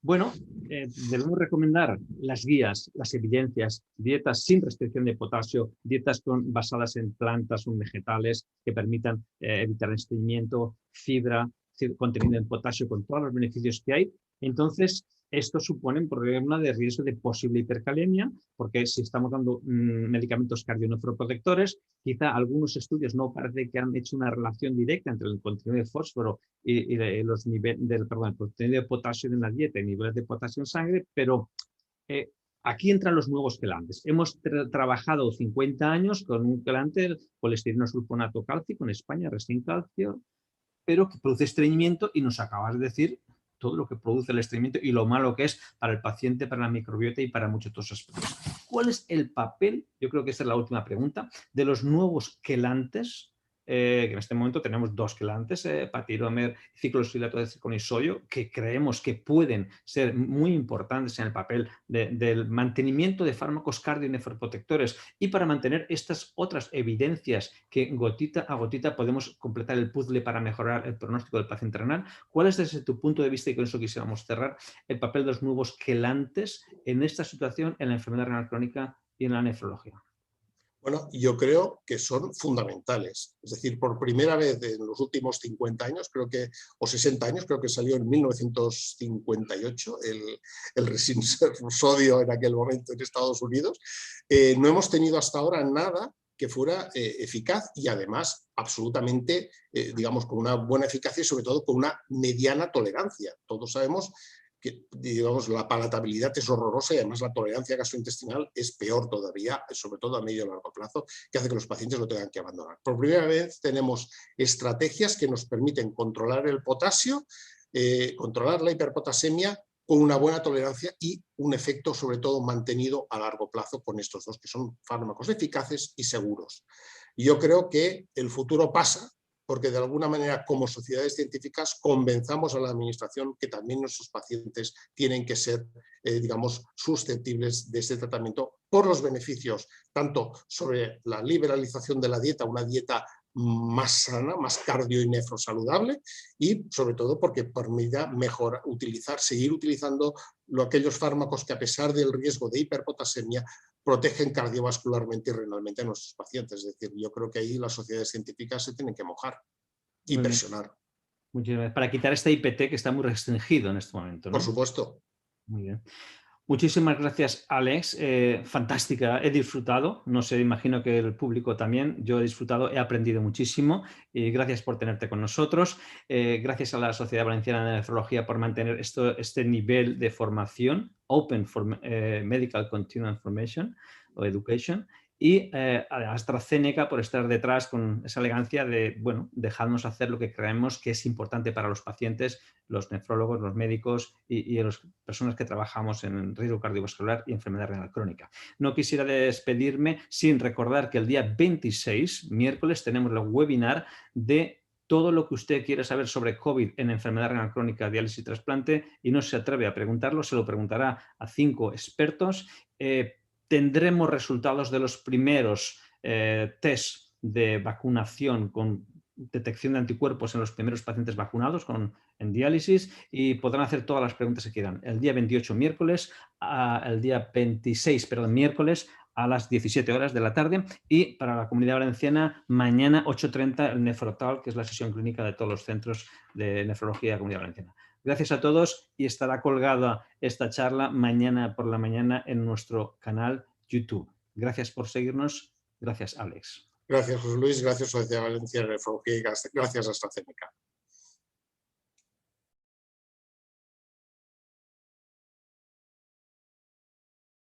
Debemos recomendar las guías, las evidencias, dietas sin restricción de potasio, dietas basadas en plantas o vegetales que permitan evitar el estreñimiento, fibra, contenido en potasio con todos los beneficios que hay. Entonces, esto supone un problema de riesgo de posible hipercalemia, porque si estamos dando medicamentos cardionefroprotectores, quizá algunos estudios no parece que han hecho una relación directa entre el contenido de fósforo y los niveles el contenido de potasio en la dieta y niveles de potasio en sangre, pero aquí entran los nuevos quelantes. Hemos trabajado 50 años con un quelante, el colesterol sulfonato cálcico en España, Restin Calcio, pero que produce estreñimiento y nos acabas de decir todo lo que produce el estreñimiento y lo malo que es para el paciente, para la microbiota y para muchos otros aspectos. ¿Cuál es el papel, yo creo que esta es la última pregunta, de los nuevos quelantes? Que en este momento tenemos dos quelantes, patiromer y ciclosilato de circonisodio, que creemos que pueden ser muy importantes en el papel del mantenimiento de fármacos cardionefroprotectores y para mantener estas otras evidencias que gotita a gotita podemos completar el puzzle para mejorar el pronóstico del paciente renal. ¿Cuál es desde tu punto de vista, y con eso quisiéramos cerrar, el papel de los nuevos quelantes en esta situación, en la enfermedad renal crónica y en la nefrología? Bueno, yo creo que son fundamentales. Es decir, por primera vez en los últimos 50 años, creo que, o 60 años, creo que salió en 1958 el resin sodio en aquel momento en Estados Unidos, no hemos tenido hasta ahora nada que fuera eficaz y además absolutamente, digamos, con una buena eficacia y sobre todo con una mediana tolerancia. Todos sabemos que, digamos, la palatabilidad es horrorosa y además la tolerancia gastrointestinal es peor todavía, sobre todo a medio y largo plazo, que hace que los pacientes lo tengan que abandonar. Por primera vez tenemos estrategias que nos permiten controlar el potasio, controlar la hiperpotasemia con una buena tolerancia y un efecto sobre todo mantenido a largo plazo con estos dos, que son fármacos eficaces y seguros. Yo creo que el futuro pasa porque de alguna manera como sociedades científicas convenzamos a la administración que también nuestros pacientes tienen que ser, digamos, susceptibles de este tratamiento por los beneficios, tanto sobre la liberalización de la dieta, una dieta más sana, más cardio y nefrosaludable, y sobre todo porque permita mejor seguir utilizando aquellos fármacos que a pesar del riesgo de hiperpotasemia protegen cardiovascularmente y renalmente a nuestros pacientes. Es decir, yo creo que ahí las sociedades científicas se tienen que mojar y presionar. Muchas gracias. Para quitar este IPT que está muy restringido en este momento, ¿no? Por supuesto. Muy bien. Muchísimas gracias, Alex. Fantástica, he disfrutado. No sé, imagino que el público también. Yo he disfrutado, he aprendido muchísimo y gracias por tenerte con nosotros. Gracias a la Sociedad Valenciana de Nefrología por mantener este nivel de formación, Open for Medical Continuing Formation o Education. Y a AstraZeneca por estar detrás con esa elegancia de, bueno, dejarnos hacer lo que creemos que es importante para los pacientes, los nefrólogos, los médicos y las personas que trabajamos en riesgo cardiovascular y enfermedad renal crónica. No quisiera despedirme sin recordar que el día 26, miércoles, tenemos el webinar de todo lo que usted quiere saber sobre COVID en enfermedad renal crónica, diálisis y trasplante y no se atreve a preguntarlo, se lo preguntará a 5 expertos. Tendremos resultados de los primeros test de vacunación con detección de anticuerpos en los primeros pacientes vacunados en diálisis y podrán hacer todas las preguntas que quieran. El día 28, miércoles, el día 26, perdón, miércoles, a las 17 horas de la tarde, y para la Comunidad Valenciana mañana 8:30 el Nefrotal, que es la sesión clínica de todos los centros de nefrología de la Comunidad Valenciana. Gracias a todos y estará colgada esta charla mañana por la mañana en nuestro canal YouTube. Gracias por seguirnos. Gracias, Alex. Gracias, José Luis. Gracias, Sociedad Valenciana de Nefrología y gracias, AstraZeneca.